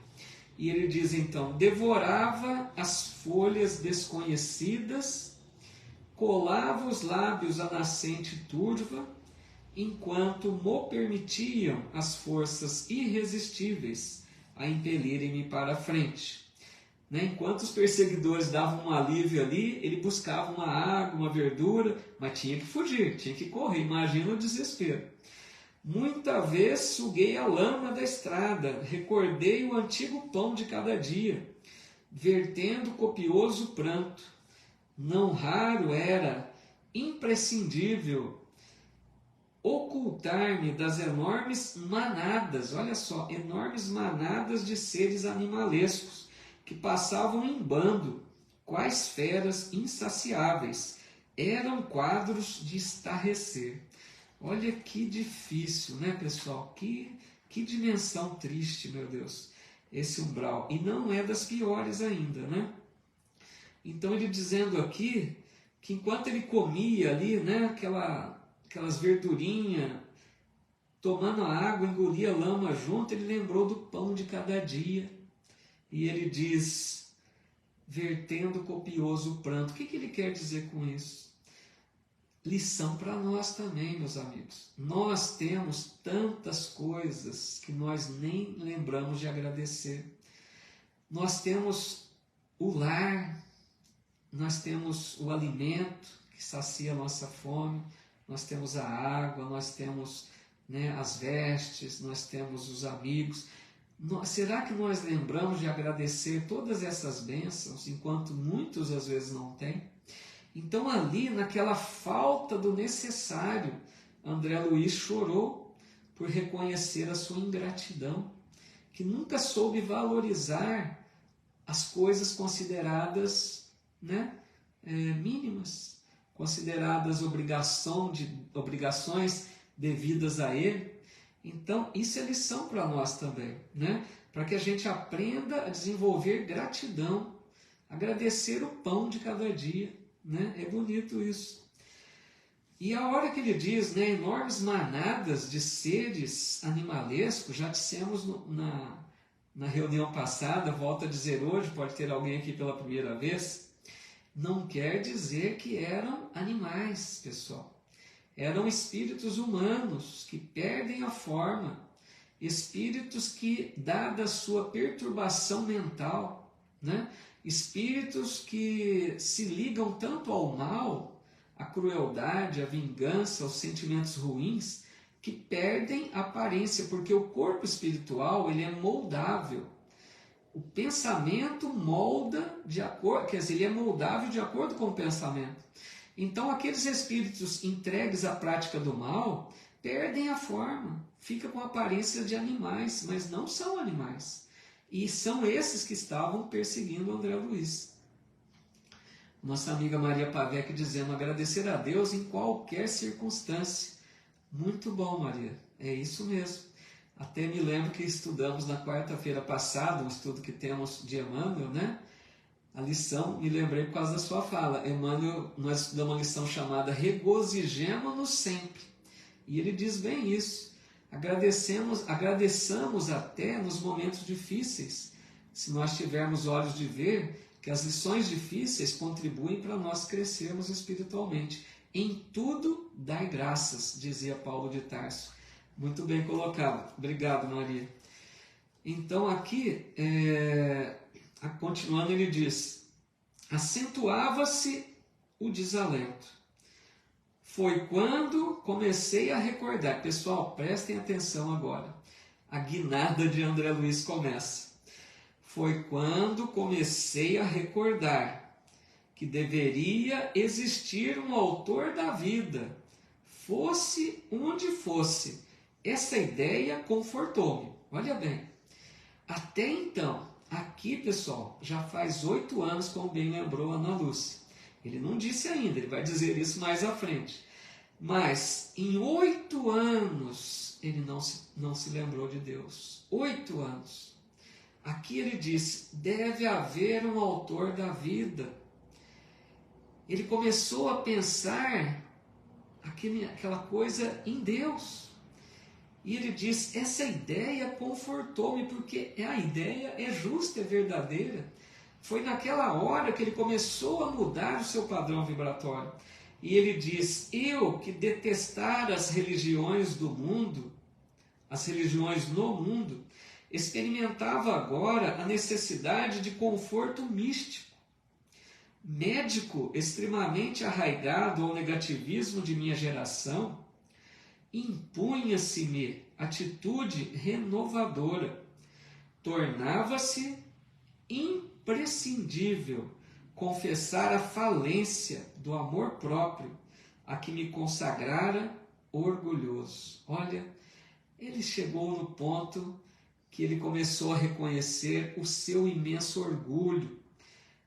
E ele diz então, devorava as folhas desconhecidas, colava os lábios à nascente turva, enquanto mo permitiam as forças irresistíveis a impelirem-me para a frente. Enquanto os perseguidores davam um alívio ali, ele buscava uma água, uma verdura, mas tinha que fugir, tinha que correr, imagina o desespero. Muita vez suguei a lama da estrada, recordei o antigo pão de cada dia, vertendo copioso pranto. Não raro era, imprescindível, ocultar-me das enormes manadas, olha só, enormes manadas de seres animalescos, que passavam em bando, quais feras insaciáveis, eram quadros de estarrecer. Olha que difícil, né, pessoal? Que dimensão triste, meu Deus, esse umbral. E não é das piores ainda, né? Então ele dizendo aqui que enquanto ele comia ali, né, aquelas verdurinhas, tomando a água, engolia a lama junto, ele lembrou do pão de cada dia. E ele diz, vertendo copioso pranto. O que ele quer dizer com isso? Lição para nós também, meus amigos. Nós temos tantas coisas que nós nem lembramos de agradecer. Nós temos o lar, nós temos o alimento que sacia a nossa fome, nós temos a água, nós temos, né, as vestes, nós temos os amigos. Será que nós lembramos de agradecer todas essas bênçãos, enquanto muitos às vezes não têm? Então ali, naquela falta do necessário, André Luiz chorou por reconhecer a sua ingratidão, que nunca soube valorizar as coisas consideradas, né, mínimas, consideradas obrigações devidas a ele. Então, isso é lição para nós também, né? Para que a gente aprenda a desenvolver gratidão Agradecer o pão de cada dia, né? É bonito isso. E a hora que ele diz, né, enormes manadas de seres animalescos, já dissemos na reunião passada, volto a dizer hoje, pode ter alguém aqui pela primeira vez, não quer dizer que eram animais, pessoal. Eram espíritos humanos que perdem a forma, espíritos que, dada a sua perturbação mental, né, espíritos que se ligam tanto ao mal, à crueldade, à vingança, aos sentimentos ruins, que perdem a aparência, porque o corpo espiritual ele é moldável. O pensamento molda de acordo, quer dizer, ele é moldável de acordo com o pensamento. Então, aqueles espíritos entregues à prática do mal perdem a forma, ficam com a aparência de animais, mas não são animais. E são esses que estavam perseguindo André Luiz. Nossa amiga Maria Pavec dizendo, agradecer a Deus em qualquer circunstância. Muito bom, Maria, é isso mesmo. Até me lembro que estudamos na quarta-feira passada, um estudo que temos de Emmanuel, né? A lição, me lembrei por causa da sua fala. Emmanuel, nós estudamos uma lição chamada Regozijemo-nos sempre. E ele diz bem isso. Agradeçamos até nos momentos difíceis. Se nós tivermos olhos de ver, que as lições difíceis contribuem para nós crescermos espiritualmente. Em tudo dai graças, dizia Paulo de Tarso. Muito bem colocado. Obrigado, Maria. Então, aqui, continuando, ele diz, acentuava-se o desalento. Foi quando comecei a recordar. Pessoal, prestem atenção agora. A guinada de André Luiz começa. Foi quando comecei a recordar que deveria existir um autor da vida, fosse onde fosse. Essa ideia confortou-me. Olha bem. Até então, aqui, pessoal, já faz 8 anos, como bem lembrou a Ana Lúcia. Ele não disse ainda, ele vai dizer isso mais à frente. Mas, em 8 anos, ele não se lembrou de Deus. 8 anos. Aqui ele diz, deve haver um autor da vida. Ele começou a pensar aquela coisa em Deus. E ele diz, essa ideia confortou-me, porque a ideia é justa, é verdadeira. Foi naquela hora que ele começou a mudar o seu padrão vibratório. E ele diz, eu que detestara as religiões do mundo, as religiões no mundo, experimentava agora a necessidade de conforto místico. Médico extremamente arraigado ao negativismo de minha geração, impunha-se-me atitude renovadora. Tornava-se imprescindível confessar a falência do amor próprio a que me consagrara orgulhoso. Olha, ele chegou no ponto que ele começou a reconhecer o seu imenso orgulho,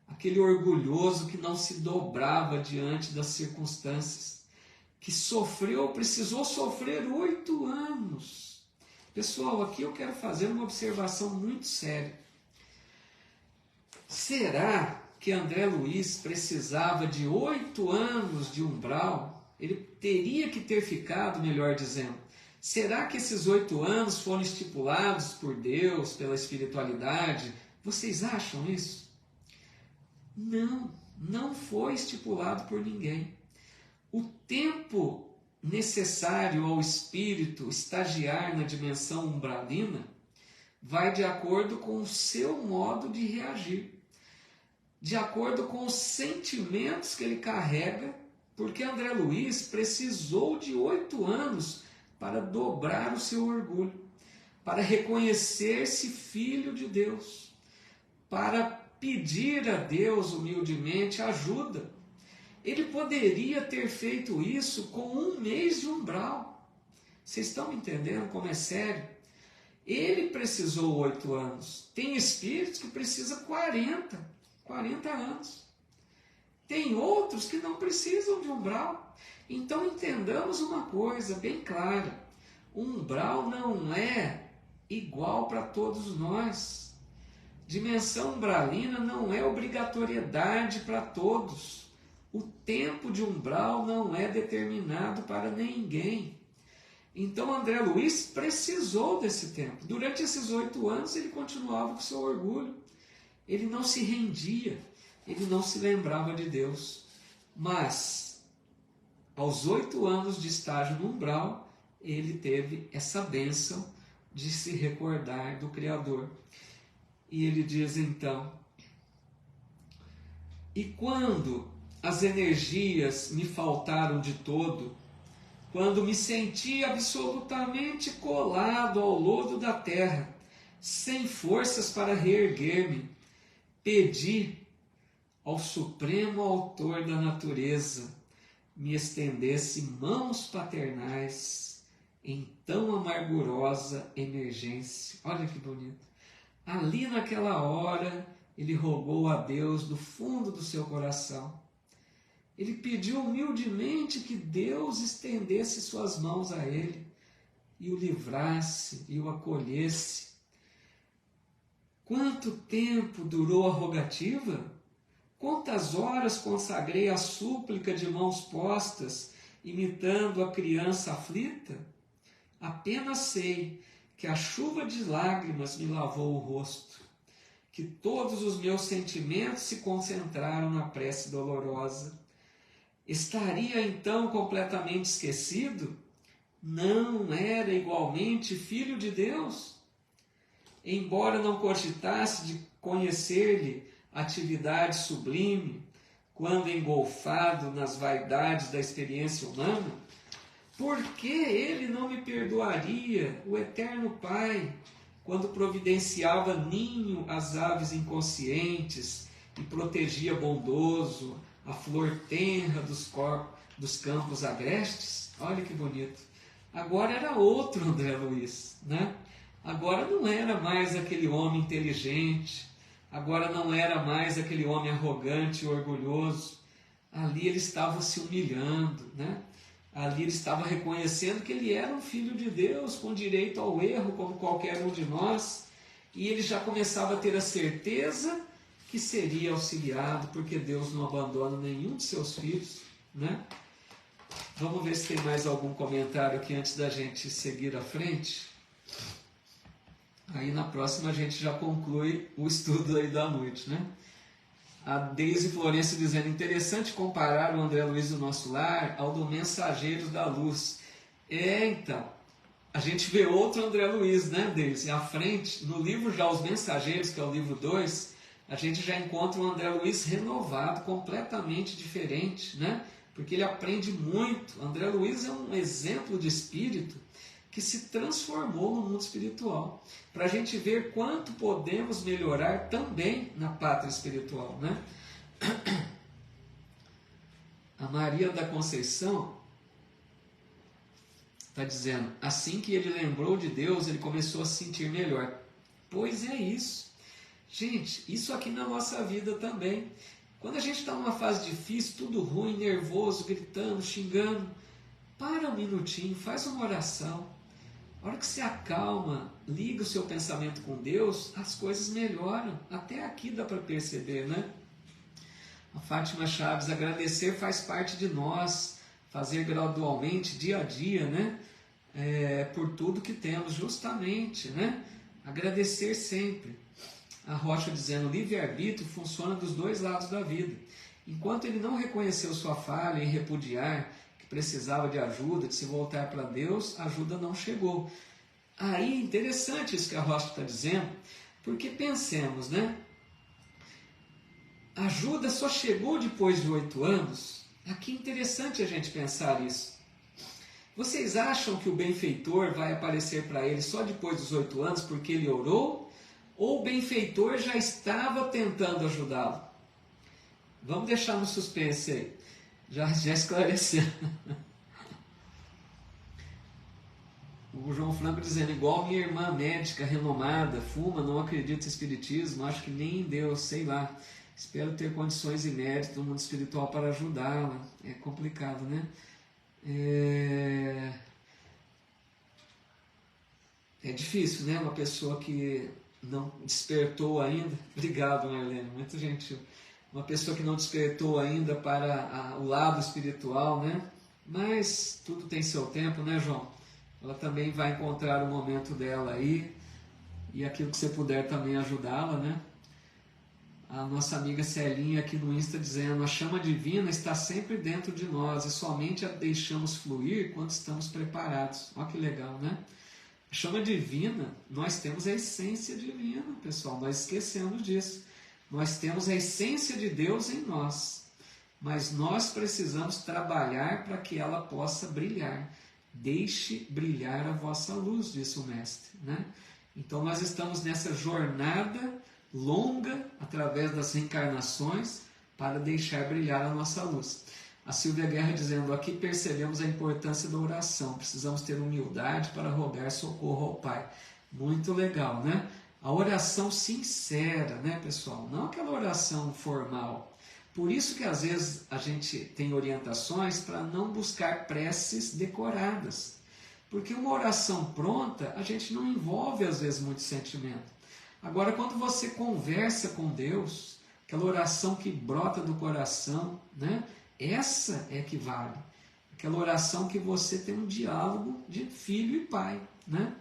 aquele orgulhoso que não se dobrava diante das circunstâncias, que precisou sofrer 8 anos. Pessoal, aqui eu quero fazer uma observação muito séria. Será que André Luiz precisava de 8 anos de umbral? Ele teria que ter ficado, melhor dizendo. Será que esses 8 anos foram estipulados por Deus, pela espiritualidade? Vocês acham isso? Não, não foi estipulado por ninguém. O tempo necessário ao espírito estagiar na dimensão umbralina vai de acordo com o seu modo de reagir, de acordo com os sentimentos que ele carrega, porque André Luiz precisou de 8 anos para dobrar o seu orgulho, para reconhecer-se filho de Deus, para pedir a Deus humildemente ajuda. Ele poderia ter feito isso com 1 mês de umbral. Vocês estão entendendo como é sério? Ele precisou 8 anos. Tem espíritos que precisam 40 anos. Tem outros que não precisam de umbral. Então entendamos uma coisa bem clara. O umbral não é igual para todos nós. Dimensão umbralina não é obrigatoriedade para todos. O tempo de umbral não é determinado para ninguém. Então André Luiz precisou desse tempo. Durante esses 8 anos ele continuava com seu orgulho. Ele não se rendia, ele não se lembrava de Deus. Mas, aos 8 anos de estágio no umbral, ele teve essa bênção de se recordar do Criador. E ele diz então: e quando as energias me faltaram de todo, quando me senti absolutamente colado ao lodo da terra, sem forças para reerguer-me, pedi ao Supremo Autor da natureza me estendesse mãos paternais em tão amargurosa emergência. Olha que bonito. Ali naquela hora, ele rogou a Deus do fundo do seu coração. Ele pediu humildemente que Deus estendesse suas mãos a ele e o livrasse e o acolhesse. Quanto tempo durou a rogativa? Quantas horas consagrei a súplica de mãos postas, imitando a criança aflita? Apenas sei que a chuva de lágrimas me lavou o rosto, que todos os meus sentimentos se concentraram na prece dolorosa. Estaria então completamente esquecido? Não era igualmente filho de Deus? Embora não cogitasse de conhecer-lhe atividade sublime, quando engolfado nas vaidades da experiência humana, por que ele não me perdoaria, o eterno Pai, quando providenciava ninho às aves inconscientes e protegia bondoso a flor tenra dos campos agrestes? Olha que bonito. Agora era outro André Luiz, né? Agora não era mais aquele homem inteligente, agora não era mais aquele homem arrogante e orgulhoso. Ali ele estava se humilhando, né? Ali ele estava reconhecendo que ele era um filho de Deus, com direito ao erro, como qualquer um de nós. E ele já começava a ter a certeza que seria auxiliado, porque Deus não abandona nenhum de seus filhos, né? Vamos ver se tem mais algum comentário aqui antes da gente seguir à frente. Aí na próxima a gente já conclui o estudo aí da noite, né? A Deise Florencio dizendo: interessante comparar o André Luiz do Nosso Lar ao do Mensageiros da Luz. Então, a gente vê outro André Luiz, né, Deise? À frente, no livro já Os Mensageiros, que é o livro 2, a gente já encontra um André Luiz renovado, completamente diferente, né? Porque ele aprende muito. André Luiz é um exemplo de espírito que se transformou no mundo espiritual, para a gente ver quanto podemos melhorar também na pátria espiritual, né? A Maria da Conceição está dizendo: assim que ele lembrou de Deus, ele começou a se sentir melhor. Pois é isso. Gente, isso aqui na nossa vida também. Quando a gente está numa fase difícil, tudo ruim, nervoso, gritando, xingando, para um minutinho, faz uma oração. A hora que você acalma, liga o seu pensamento com Deus, as coisas melhoram. Até aqui dá para perceber, né? A Fátima Chaves: agradecer faz parte de nós, fazer gradualmente, dia a dia, né? Por tudo que temos, justamente, né? Agradecer sempre. A Rocha dizendo: livre-arbítrio funciona dos dois lados da vida. Enquanto ele não reconheceu sua falha em repudiar que precisava de ajuda, de se voltar para Deus, a ajuda não chegou. Aí, interessante isso que a Rocha está dizendo, porque pensemos, né? A ajuda só chegou depois de 8 anos. Aqui é interessante a gente pensar isso. Vocês acham que o benfeitor vai aparecer para ele só depois dos 8 anos porque ele orou? Ou o benfeitor já estava tentando ajudá-lo? Vamos deixar no suspense aí. Já esclarecendo. O João Franco dizendo: igual minha irmã médica renomada, fuma, não acredita em espiritismo, acho que nem em Deus, sei lá. Espero ter condições e mérito no mundo espiritual para ajudá-la. É complicado, né? É difícil, né? Uma pessoa que não despertou ainda. Obrigado, Marlene, muito gentil. Uma pessoa que não despertou ainda para o lado espiritual, né? Mas tudo tem seu tempo, né, João? Ela também vai encontrar o momento dela aí, e aquilo que você puder também ajudá-la, né? A nossa amiga Celinha aqui no Insta dizendo: a chama divina está sempre dentro de nós e somente a deixamos fluir quando estamos preparados. Olha que legal, né? A chama divina, nós temos a essência divina, pessoal, nós esquecemos disso. Nós temos a essência de Deus em nós, mas nós precisamos trabalhar para que ela possa brilhar. Deixe brilhar a vossa luz, disse o Mestre, né? Então nós estamos nessa jornada longa, através das reencarnações, para deixar brilhar a nossa luz. A Silvia Guerra dizendo: aqui percebemos a importância da oração, precisamos ter humildade para rogar socorro ao Pai. Muito legal, né? A oração sincera, né, pessoal? Não aquela oração formal. Por isso que às vezes a gente tem orientações para não buscar preces decoradas. Porque uma oração pronta, a gente não envolve às vezes muito sentimento. Agora, quando você conversa com Deus, aquela oração que brota do coração, né? Essa é que vale. Aquela oração que você tem um diálogo de filho e pai, né?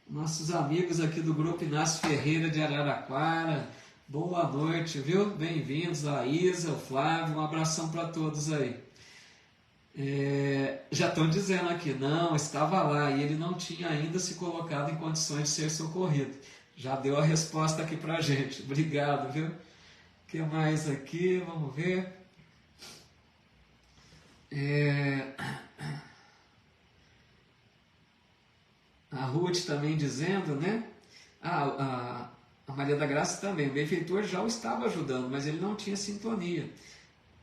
Nossos amigos aqui do grupo Inácio Ferreira de Araraquara, boa noite, viu? Bem-vindos, a Isa, o Flávio, um abração para todos aí. Já estão dizendo aqui, não, estava lá e ele não tinha ainda se colocado em condições de ser socorrido. Já deu a resposta aqui para a gente. Obrigado, viu? O que mais aqui? Vamos ver. A Ruth também dizendo, né? A Maria da Graça também. O benfeitor já o estava ajudando, mas ele não tinha sintonia.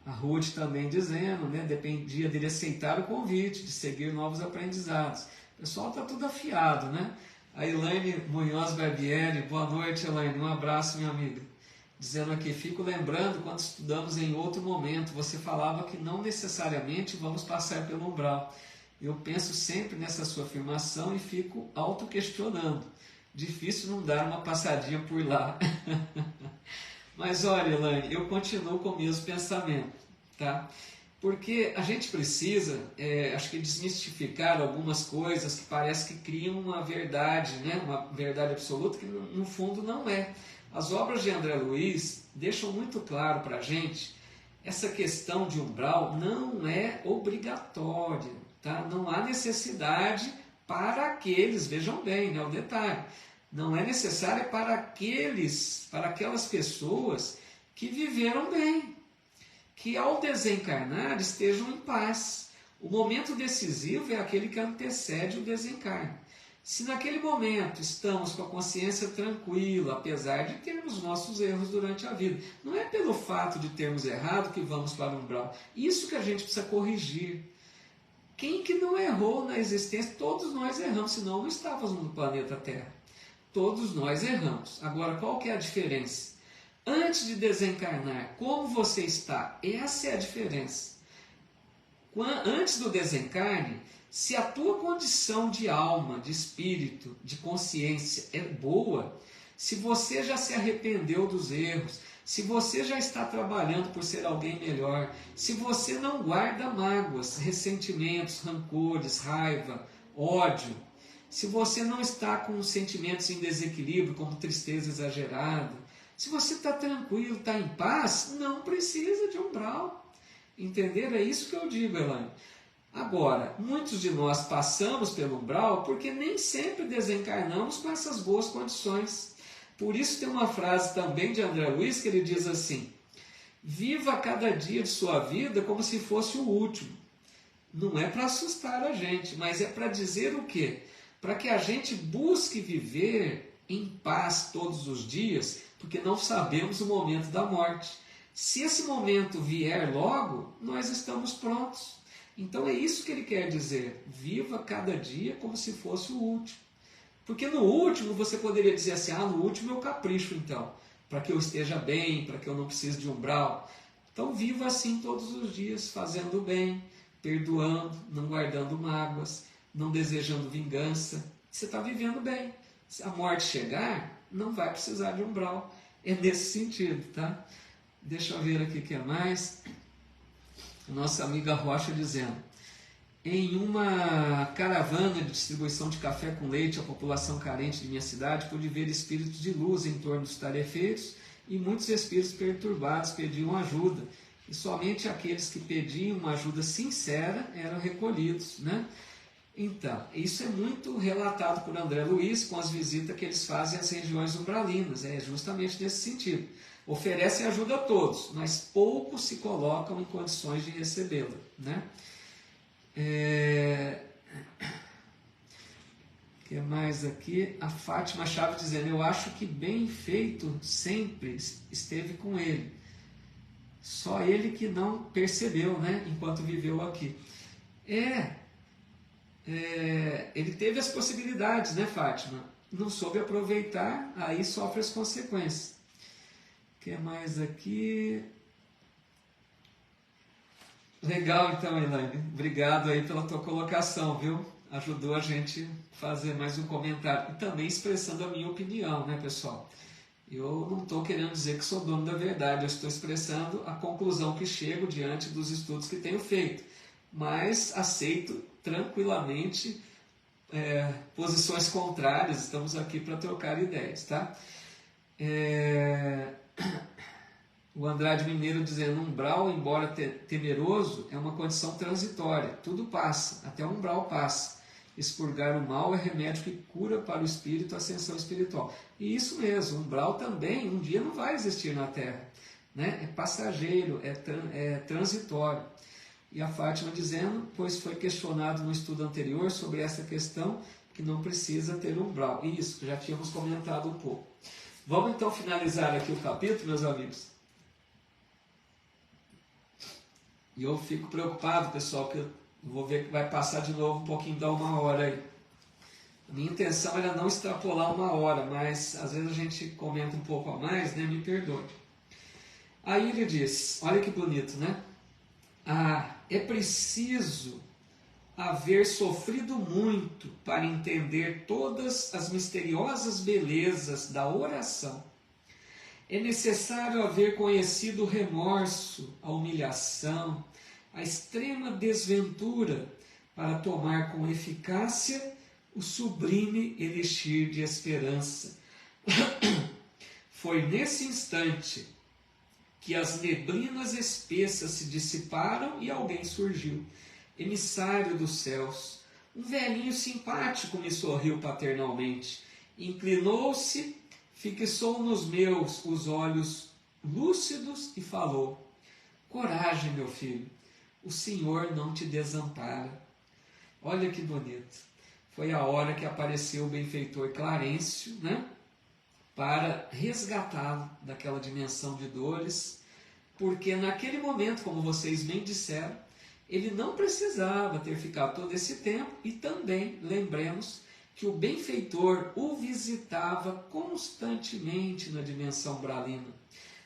A Ruth também dizendo, né? Dependia dele aceitar o convite, de seguir novos aprendizados. O pessoal está tudo afiado, né? A Elaine Munhoz Barbieri, boa noite, Elaine, um abraço, minha amiga. Dizendo aqui: fico lembrando quando estudamos em outro momento, você falava que não necessariamente vamos passar pelo umbral. Eu penso sempre nessa sua afirmação e fico auto-questionando. Difícil não dar uma passadinha por lá. Mas olha, Elaine, eu continuo com o mesmo pensamento, tá? Porque a gente precisa, acho que desmistificar algumas coisas que parece que criam uma verdade, né? Uma verdade absoluta que no fundo não é. As obras de André Luiz deixam muito claro para a gente essa questão de umbral não é obrigatória, tá? Não há necessidade para aqueles, vejam bem, né, o detalhe, não é necessária para aquelas pessoas que viveram bem, que ao desencarnar estejam em paz. O momento decisivo é aquele que antecede o desencarne. Se naquele momento estamos com a consciência tranquila, apesar de termos nossos erros durante a vida, não é pelo fato de termos errado que vamos para o umbral. Isso que a gente precisa corrigir. Quem que não errou na existência? Todos nós erramos, senão não estávamos no planeta Terra. Todos nós erramos. Agora, qual que é a diferença? Antes de desencarnar, como você está? Essa é a diferença. Antes do desencarne, se a tua condição de alma, de espírito, de consciência é boa, se você já se arrependeu dos erros, se você já está trabalhando por ser alguém melhor, se você não guarda mágoas, ressentimentos, rancores, raiva, ódio, se você não está com sentimentos em desequilíbrio, como tristeza exagerada, se você está tranquilo, está em paz, não precisa de umbral. Entenderam? É isso que eu digo, Elaine. Agora, muitos de nós passamos pelo umbral porque nem sempre desencarnamos com essas boas condições. Por isso tem uma frase também de André Luiz que ele diz assim: viva cada dia de sua vida como se fosse o último. Não é para assustar a gente, mas é para dizer o quê? Para que a gente busque viver em paz todos os dias, porque não sabemos o momento da morte. Se esse momento vier logo, nós estamos prontos. Então é isso que ele quer dizer: viva cada dia como se fosse o último. Porque no último você poderia dizer assim: no último eu capricho então, para que eu esteja bem, para que eu não precise de umbral. Então viva assim todos os dias, fazendo o bem, perdoando, não guardando mágoas, não desejando vingança. Você está vivendo bem. Se a morte chegar, não vai precisar de umbral. É nesse sentido, tá? Deixa eu ver aqui o que é mais. Nossa amiga Rocha dizendo: em uma caravana de distribuição de café com leite à população carente de minha cidade, pude ver espíritos de luz em torno dos tarefeiros e muitos espíritos perturbados pediam ajuda. E somente aqueles que pediam uma ajuda sincera eram recolhidos, né? Então, isso é muito relatado por André Luiz com as visitas que eles fazem às regiões umbralinas. É justamente nesse sentido. Oferecem ajuda a todos, mas poucos se colocam em condições de recebê-la, né? O que mais aqui? A Fátima Chaves dizendo: eu acho que bem feito sempre esteve com ele. Só ele que não percebeu, né? Enquanto viveu aqui. Ele teve as possibilidades, né, Fátima? Não soube aproveitar, aí sofre as consequências. O que mais aqui? Legal, então, Elaine. Obrigado aí pela tua colocação, viu? Ajudou a gente a fazer mais um comentário. E também expressando a minha opinião, né, pessoal? Eu não estou querendo dizer que sou dono da verdade, eu estou expressando a conclusão que chego diante dos estudos que tenho feito. Mas aceito tranquilamente posições contrárias, estamos aqui para trocar ideias, tá? O Andrade Mineiro dizendo: umbral, embora temeroso, é uma condição transitória, tudo passa, até o umbral passa. Expurgar o mal é remédio que cura para o espírito a ascensão espiritual. E isso mesmo, o umbral também um dia não vai existir na Terra, né? É passageiro, é transitório. E a Fátima dizendo: pois foi questionado no estudo anterior sobre essa questão, que não precisa ter umbral. Isso, já tínhamos comentado um pouco. Vamos então finalizar aqui o capítulo, meus amigos. E eu fico preocupado, pessoal, que eu vou ver que vai passar de novo um pouquinho da 1 hora aí. A minha intenção era não extrapolar 1 hora, mas às vezes a gente comenta um pouco a mais, né? Me perdoe. Aí ele diz, olha que bonito, né? É preciso haver sofrido muito para entender todas as misteriosas belezas da oração. É necessário haver conhecido o remorso, a humilhação, a extrema desventura para tomar com eficácia o sublime elixir de esperança. Foi nesse instante que as neblinas espessas se dissiparam e alguém surgiu, emissário dos céus. Um velhinho simpático me sorriu paternalmente, inclinou-se, fixou nos meus os olhos lúcidos e falou: coragem, meu filho, o Senhor não te desampara. Olha que bonito. Foi a hora que apareceu o benfeitor Clarencio, né? Para resgatá-lo daquela dimensão de dores, porque naquele momento, como vocês bem disseram, ele não precisava ter ficado todo esse tempo, e também lembremos que o benfeitor o visitava constantemente na dimensão umbralina,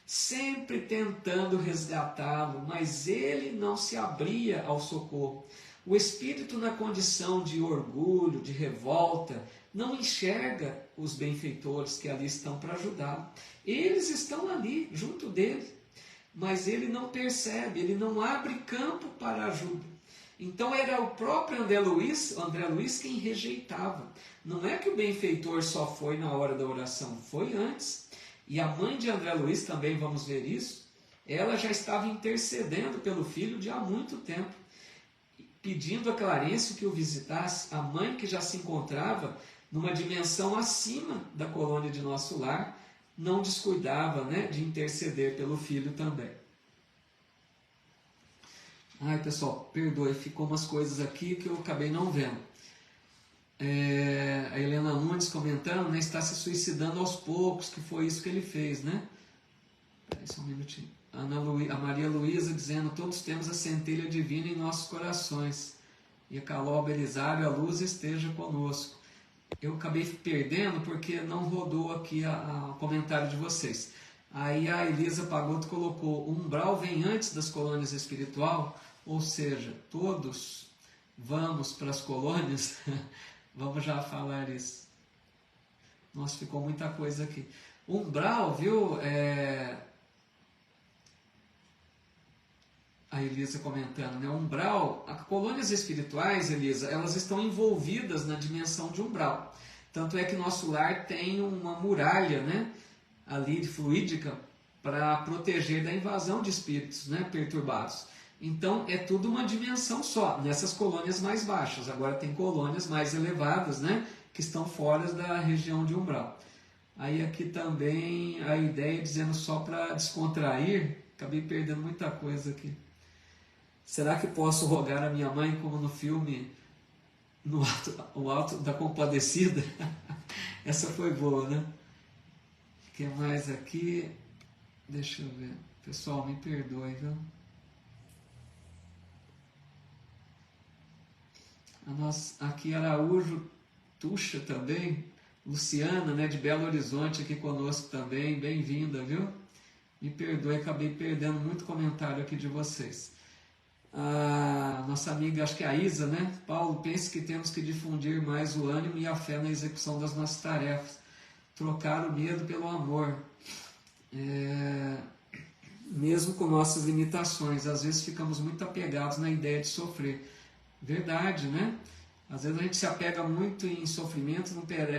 sempre tentando resgatá-lo, mas ele não se abria ao socorro. O espírito, na condição de orgulho, de revolta, não enxerga os benfeitores que ali estão para ajudá-lo. Eles estão ali, junto dele, mas ele não percebe, ele não abre campo para ajuda. Então era o próprio André Luiz quem rejeitava. Não é que o benfeitor só foi na hora da oração, foi antes. E a mãe de André Luiz, também vamos ver isso, ela já estava intercedendo pelo filho de há muito tempo, pedindo a Clarencio que o visitasse, a mãe que já se encontrava numa dimensão acima da colônia de Nosso Lar, não descuidava, né, de interceder pelo filho também. Ai, pessoal, perdoe, ficou umas coisas aqui que eu acabei não vendo. A Helena Nunes comentando, né, está se suicidando aos poucos, que foi isso que ele fez, né? Peraí só um minutinho. A Maria Luísa dizendo: todos temos a centelha divina em nossos corações. E a Caló Belisário: a luz esteja conosco. Eu acabei perdendo porque não rodou aqui o comentário de vocês. Aí a Elisa Pagotto colocou: o umbral vem antes das colônias espiritual, ou seja, todos vamos para as colônias. Vamos já falar isso. Nossa, ficou muita coisa aqui. Umbral, viu? A Elisa comentando, né? Umbral, as colônias espirituais, Elisa, elas estão envolvidas na dimensão de umbral. Tanto é que nosso lar tem uma muralha, né? Ali fluídica para proteger da invasão de espíritos, né? Perturbados. Então é tudo uma dimensão só, nessas colônias mais baixas. Agora tem colônias mais elevadas, né? Que estão fora da região de umbral. Aí aqui também a ideia dizendo só para descontrair, acabei perdendo muita coisa aqui. Será que posso rogar a minha mãe como no filme O Alto da Compadecida? Essa foi boa, né? O que mais aqui? Deixa eu ver. Pessoal, me perdoe, viu? Aqui Araújo Tuxa também. Luciana, né, de Belo Horizonte aqui conosco também. Bem-vinda, viu? Me perdoe, acabei perdendo muito comentário aqui de vocês. A nossa amiga, acho que é a Isa, né? Paulo, pense que temos que difundir mais o ânimo e a fé na execução das nossas tarefas. Trocar o medo pelo amor. Mesmo com nossas limitações, às vezes ficamos muito apegados na ideia de sofrer. Verdade, né? Às vezes a gente se apega muito em sofrimento,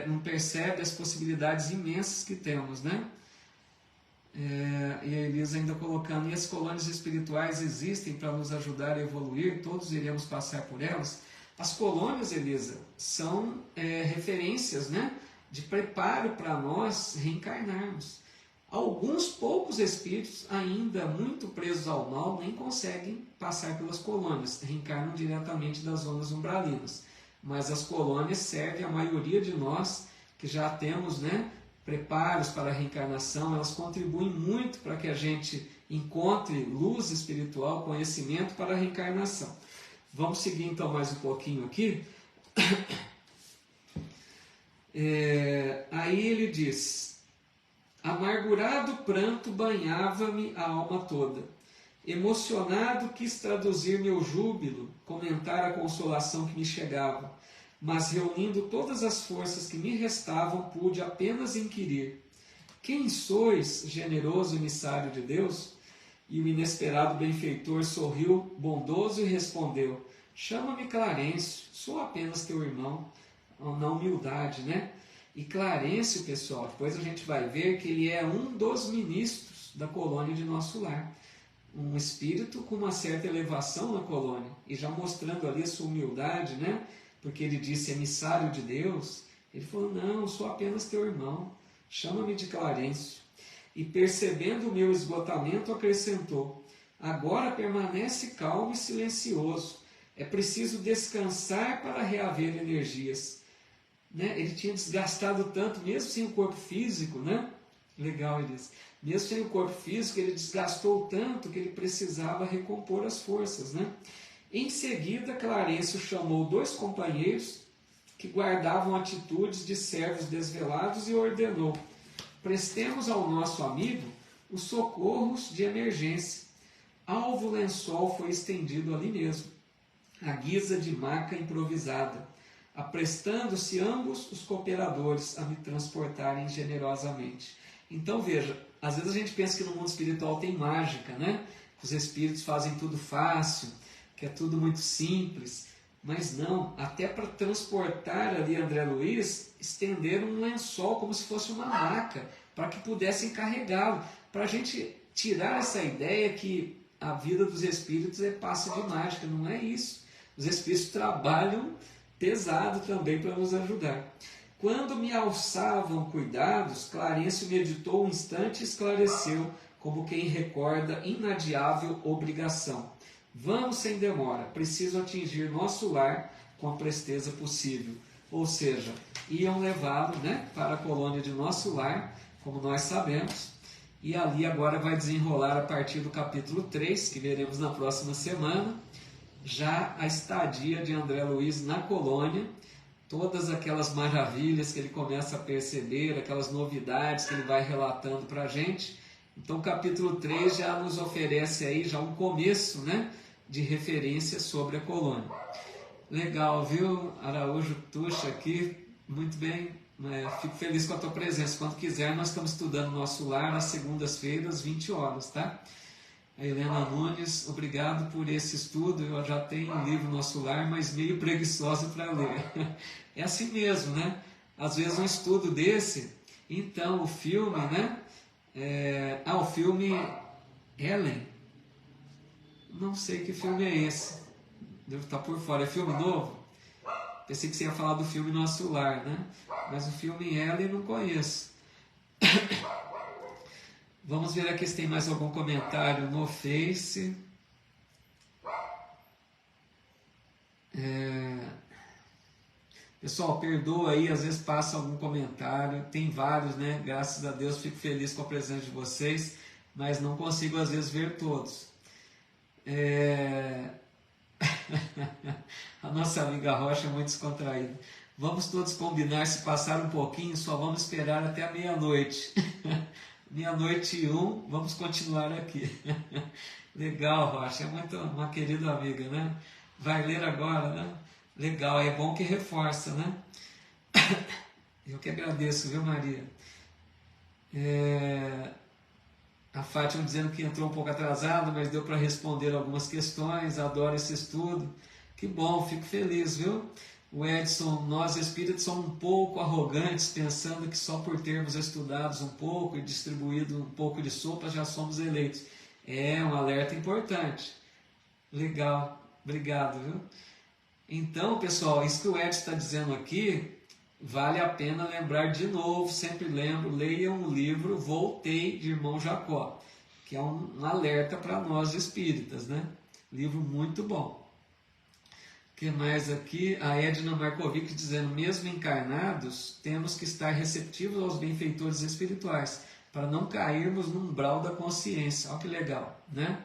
não percebe as possibilidades imensas que temos, né? E a Elisa ainda colocando, e as colônias espirituais existem para nos ajudar a evoluir, todos iremos passar por elas. As colônias, Elisa, são referências, né, de preparo para nós reencarnarmos. Alguns poucos espíritos, ainda muito presos ao mal, nem conseguem passar pelas colônias, reencarnam diretamente das zonas umbralinas. Mas as colônias servem a maioria de nós que já temos, né, preparos para a reencarnação, elas contribuem muito para que a gente encontre luz espiritual, conhecimento para a reencarnação. Vamos seguir então mais um pouquinho aqui. Aí ele diz: amargurado pranto banhava-me a alma toda. Emocionado quis traduzir meu júbilo, comentar a consolação que me chegava, mas reunindo todas as forças que me restavam, pude apenas inquirir: quem sois, generoso emissário de Deus? E o inesperado benfeitor sorriu bondoso e respondeu: chama-me Clarencio, sou apenas teu irmão. Na humildade, né? E Clarencio, pessoal, depois a gente vai ver que ele é um dos ministros da colônia de nosso lar. Um espírito com uma certa elevação na colônia. E já mostrando ali a sua humildade, né? Porque ele disse emissário de Deus. Ele falou: não, sou apenas teu irmão. Chama-me de Clarencio. E percebendo o meu esgotamento, acrescentou: agora permanece calmo e silencioso. É preciso descansar para reaver energias. Né? Ele tinha desgastado tanto, mesmo sem o corpo físico, né? Legal, ele disse. Mesmo sem o corpo físico, ele desgastou tanto que ele precisava recompor as forças, né? Em seguida, Clarencio chamou 2 companheiros que guardavam atitudes de servos desvelados e ordenou: prestemos ao nosso amigo os socorros de emergência. Alvo lençol foi estendido ali mesmo, à guisa de maca improvisada, aprestando-se ambos os cooperadores a me transportarem generosamente. Então veja, às vezes a gente pensa que no mundo espiritual tem mágica, né? Que os espíritos fazem tudo fácil, que é tudo muito simples, mas não, até para transportar ali André Luiz, estenderam um lençol como se fosse uma maca, para que pudessem carregá-lo, para a gente tirar essa ideia que a vida dos espíritos é passe de mágica. Não é isso. Os espíritos trabalham pesado também para nos ajudar. Quando me alçavam cuidados, Clarencio meditou um instante e esclareceu, como quem recorda inadiável obrigação: vamos sem demora, preciso atingir nosso lar com a presteza possível. Ou seja, iam levá-lo, né, para a colônia de nosso lar, como nós sabemos, e ali agora vai desenrolar a partir do capítulo 3, que veremos na próxima semana, já a estadia de André Luiz na colônia, todas aquelas maravilhas que ele começa a perceber, aquelas novidades que ele vai relatando para a gente. Então o capítulo 3 já nos oferece aí já um começo, né, de referência sobre a colônia. Legal, viu? Araújo Tuxa aqui, muito bem Fico feliz com a tua presença. Quando quiser, nós estamos estudando Nosso Lar nas segundas-feiras, 20 horas, tá? A Helena Nunes, obrigado por esse estudo. Eu já tenho um livro Nosso Lar, mas meio preguiçoso para ler. É assim mesmo, né? Às vezes um estudo desse, então o filme, né? O filme Ellen. Não sei que filme é esse. Devo estar por fora. É filme novo? Pensei que você ia falar do filme Nosso Lar, né? Mas o filme Ellen não conheço. Vamos ver aqui se tem mais algum comentário no Face. Pessoal, perdoa aí, às vezes passa algum comentário. Tem vários, né? Graças a Deus, fico feliz com a presença de vocês, mas não consigo às vezes ver todos. A nossa amiga Rocha é muito descontraída. Vamos todos combinar, se passar um pouquinho, só vamos esperar até a meia-noite. Meia-noite e 1, vamos continuar aqui. Legal, Rocha, é muito uma querida amiga, né? Vai ler agora, né? Legal, é bom que reforça, né? Eu que agradeço, viu, Maria? A Fátima dizendo que entrou um pouco atrasado, mas deu para responder algumas questões, adoro esse estudo. Que bom, fico feliz, viu? O Edson, nós espíritos somos um pouco arrogantes, pensando que só por termos estudado um pouco e distribuído um pouco de sopa já somos eleitos. É um alerta importante. Legal, obrigado, viu? Então, pessoal, isso que o Edson está dizendo aqui, vale a pena lembrar de novo, sempre lembro, leiam o livro Voltei, de Irmão Jacó, que é um alerta para nós espíritas, né? Livro muito bom. O que mais aqui? A Edna Markovic dizendo, mesmo encarnados, temos que estar receptivos aos benfeitores espirituais, para não cairmos no umbral da consciência. Olha que legal, né?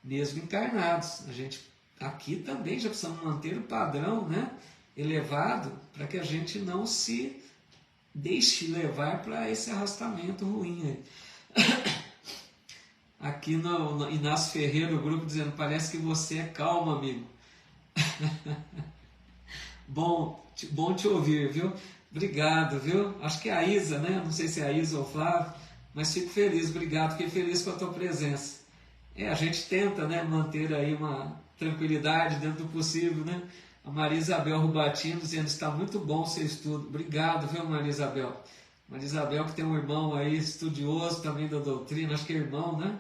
Mesmo encarnados. A gente aqui também já precisamos manter o padrão, né, elevado, para que a gente não se deixe levar para esse arrastamento ruim aí. Aqui no Inácio Ferreira, o grupo dizendo, parece que você é calmo, amigo. Bom te ouvir, viu? Obrigado, viu? Acho que é a Isa, né? Não sei se é a Isa ou o Flávio, mas fico feliz, obrigado, fiquei feliz com a tua presença. A gente tenta, né, manter aí uma tranquilidade dentro do possível, né? A Maria Isabel Rubatino dizendo, está muito bom o seu estudo. Obrigado, viu, Maria Isabel? Maria Isabel que tem um irmão aí estudioso também da doutrina, acho que é irmão, né?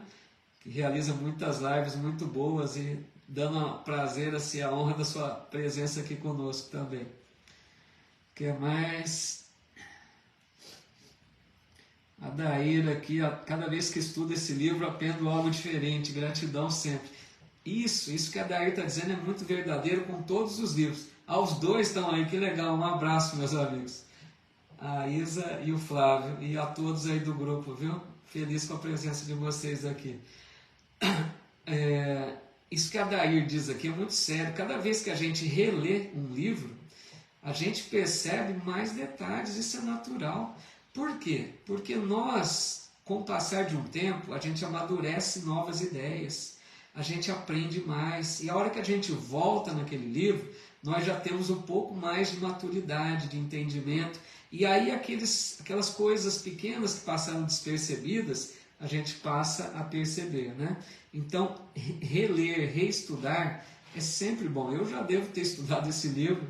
Que realiza muitas lives muito boas e dando prazer, assim, a honra da sua presença aqui conosco também. O que mais? A Daíra aqui, cada vez que estudo esse livro, aprendo algo diferente, gratidão sempre. Isso que a Daíra está dizendo é muito verdadeiro com todos os livros. Os dois estão aí, que legal, um abraço, meus amigos. A Isa e o Flávio, e a todos aí do grupo, viu? Feliz com a presença de vocês aqui. Isso que a Daíra diz aqui é muito sério. Cada vez que a gente relê um livro, a gente percebe mais detalhes, isso é natural. Por quê? Porque nós, com o passar de um tempo, a gente amadurece novas ideias, a gente aprende mais, e a hora que a gente volta naquele livro, nós já temos um pouco mais de maturidade, de entendimento, e aí aquelas coisas pequenas que passaram despercebidas, a gente passa a perceber, né? Então, reler, reestudar é sempre bom. Eu já devo ter estudado esse livro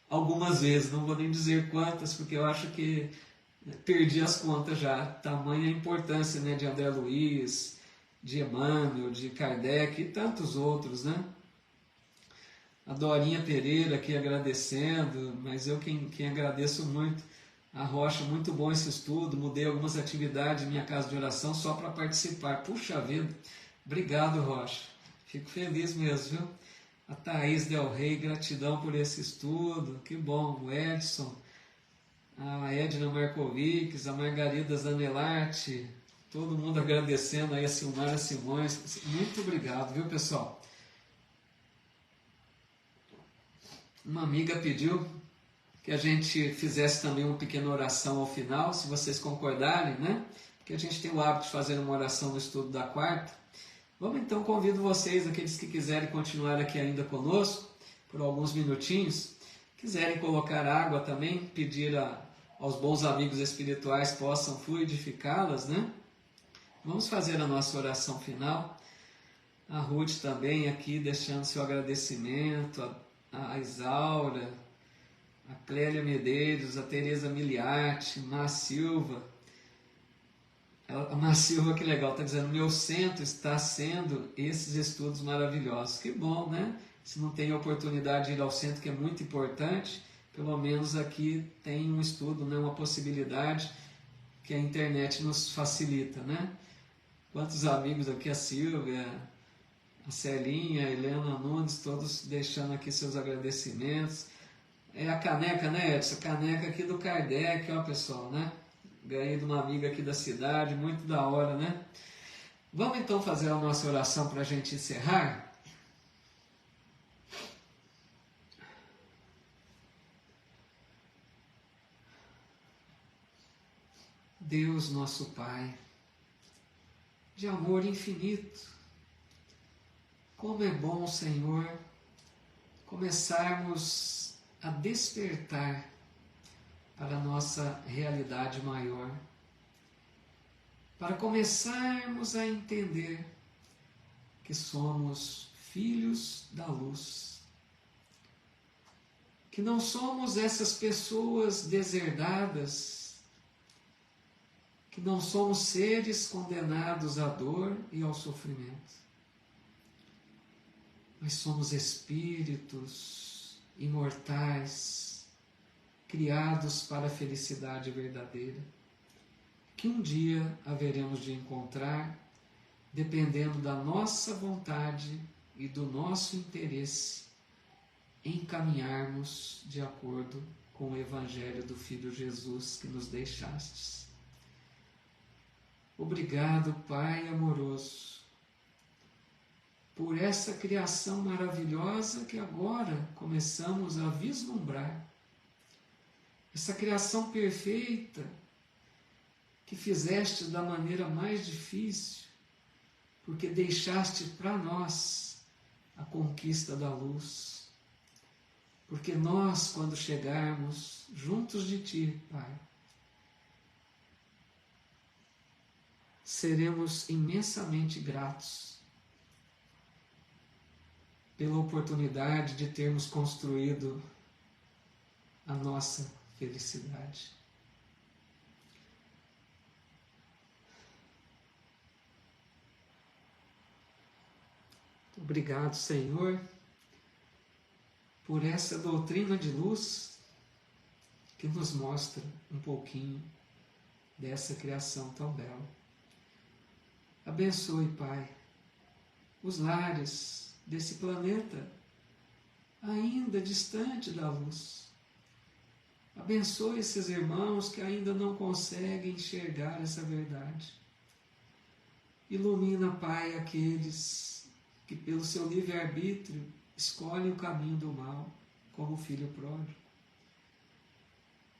algumas vezes, não vou nem dizer quantas, porque eu acho que perdi as contas já. Tamanha a importância, né, de André Luiz, de Emmanuel, de Kardec e tantos outros, né? A Dorinha Pereira aqui agradecendo, mas eu quem agradeço muito. A Rocha, muito bom esse estudo, mudei algumas atividades em minha casa de oração só para participar. Puxa vida, obrigado, Rocha. Fico feliz mesmo, viu? A Thaís Del Rey, gratidão por esse estudo, que bom. O Edson, a Edna Markovics, a Margarida Zanelarte, todo mundo agradecendo aí, a Silmara Simões. Muito obrigado, viu, pessoal? Uma amiga pediu que a gente fizesse também uma pequena oração ao final, se vocês concordarem, né? Porque a gente tem o hábito de fazer uma oração no estudo da quarta. Vamos então, convido vocês, aqueles que quiserem continuar aqui ainda conosco, por alguns minutinhos, quiserem colocar água também, pedir aos bons amigos espirituais possam fluidificá-las, né? Vamos fazer a nossa oração final. A Ruth também aqui deixando seu agradecimento, a Isaura, a Clélia Medeiros, a Tereza Miliati, Má Silva. A Má Silva, que legal, está dizendo, meu centro está sendo esses estudos maravilhosos. Que bom, né? Se não tem oportunidade de ir ao centro, que é muito importante, pelo menos aqui tem um estudo, né? Uma possibilidade que a internet nos facilita, né? Quantos amigos aqui, a Silvia, a Celinha, a Helena Nunes, todos deixando aqui seus agradecimentos. É a caneca, né, Edson? A caneca aqui do Kardec, ó, pessoal, né? Ganhei de uma amiga aqui da cidade, muito da hora, né? Vamos então fazer a nossa oração para a gente encerrar? Deus, nosso Pai, de amor infinito, como é bom, Senhor, começarmos a despertar para a nossa realidade maior, para começarmos a entender que somos filhos da luz, que não somos essas pessoas deserdadas, que não somos seres condenados à dor e ao sofrimento, mas somos espíritos imortais, criados para a felicidade verdadeira, que um dia haveremos de encontrar, dependendo da nossa vontade e do nosso interesse em caminharmos de acordo com o Evangelho do Filho Jesus que nos deixastes. Obrigado, Pai amoroso, por essa criação maravilhosa que agora começamos a vislumbrar. Essa criação perfeita que fizeste da maneira mais difícil, porque deixaste para nós a conquista da luz. Porque nós, quando chegarmos juntos de Ti, Pai, seremos imensamente gratos pela oportunidade de termos construído a nossa felicidade. Obrigado, Senhor, por essa doutrina de luz que nos mostra um pouquinho dessa criação tão bela. Abençoe, Pai, os lares desse planeta ainda distante da luz. Abençoe esses irmãos que ainda não conseguem enxergar essa verdade. Ilumina, Pai, aqueles que pelo seu livre-arbítrio escolhem o caminho do mal, como o filho pródigo.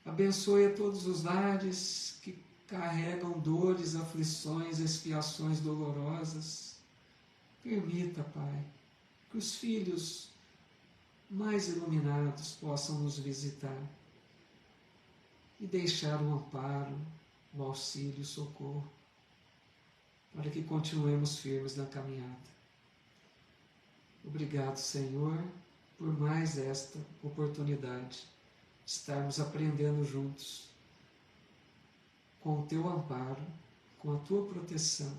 Abençoe a todos os lares que carregam dores, aflições, expiações dolorosas. Permita, Pai, que os filhos mais iluminados possam nos visitar e deixar o amparo, o auxílio, o socorro, para que continuemos firmes na caminhada. Obrigado, Senhor, por mais esta oportunidade de estarmos aprendendo juntos, com o Teu amparo, com a Tua proteção,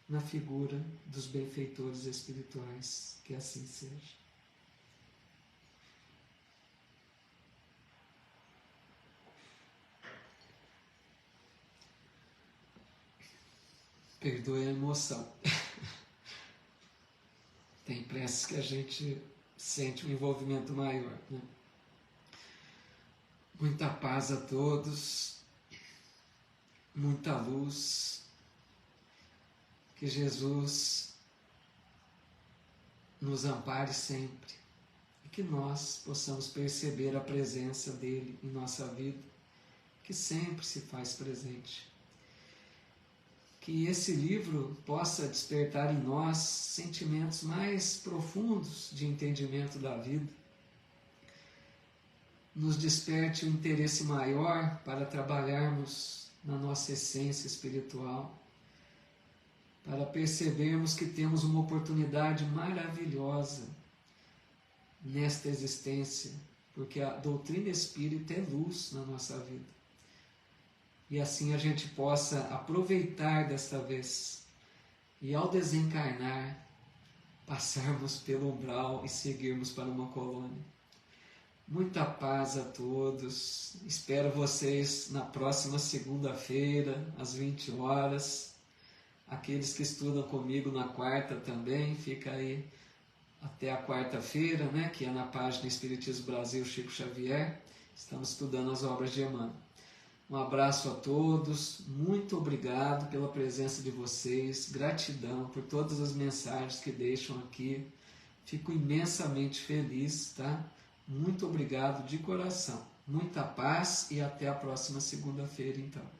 na figura dos benfeitores espirituais. Que assim seja. Perdoe a emoção. Tem preces que a gente sente um envolvimento maior, né? Muita paz a todos, muita luz, que Jesus nos ampare sempre e que nós possamos perceber a presença dele em nossa vida, que sempre se faz presente. Que esse livro possa despertar em nós sentimentos mais profundos de entendimento da vida, nos desperte um interesse maior para trabalharmos na nossa essência espiritual, para percebermos que temos uma oportunidade maravilhosa nesta existência, porque a doutrina espírita é luz na nossa vida. E assim a gente possa aproveitar desta vez e, ao desencarnar, passarmos pelo umbral e seguirmos para uma colônia. Muita paz a todos. Espero vocês na próxima segunda-feira, às 20 horas. Aqueles que estudam comigo na quarta também, fica aí até a quarta-feira, né, que é na página Espiritismo Brasil Chico Xavier. Estamos estudando as obras de Emmanuel. Um abraço a todos, muito obrigado pela presença de vocês, gratidão por todas as mensagens que deixam aqui. Fico imensamente feliz, tá? Muito obrigado de coração. Muita paz e até a próxima segunda-feira, então.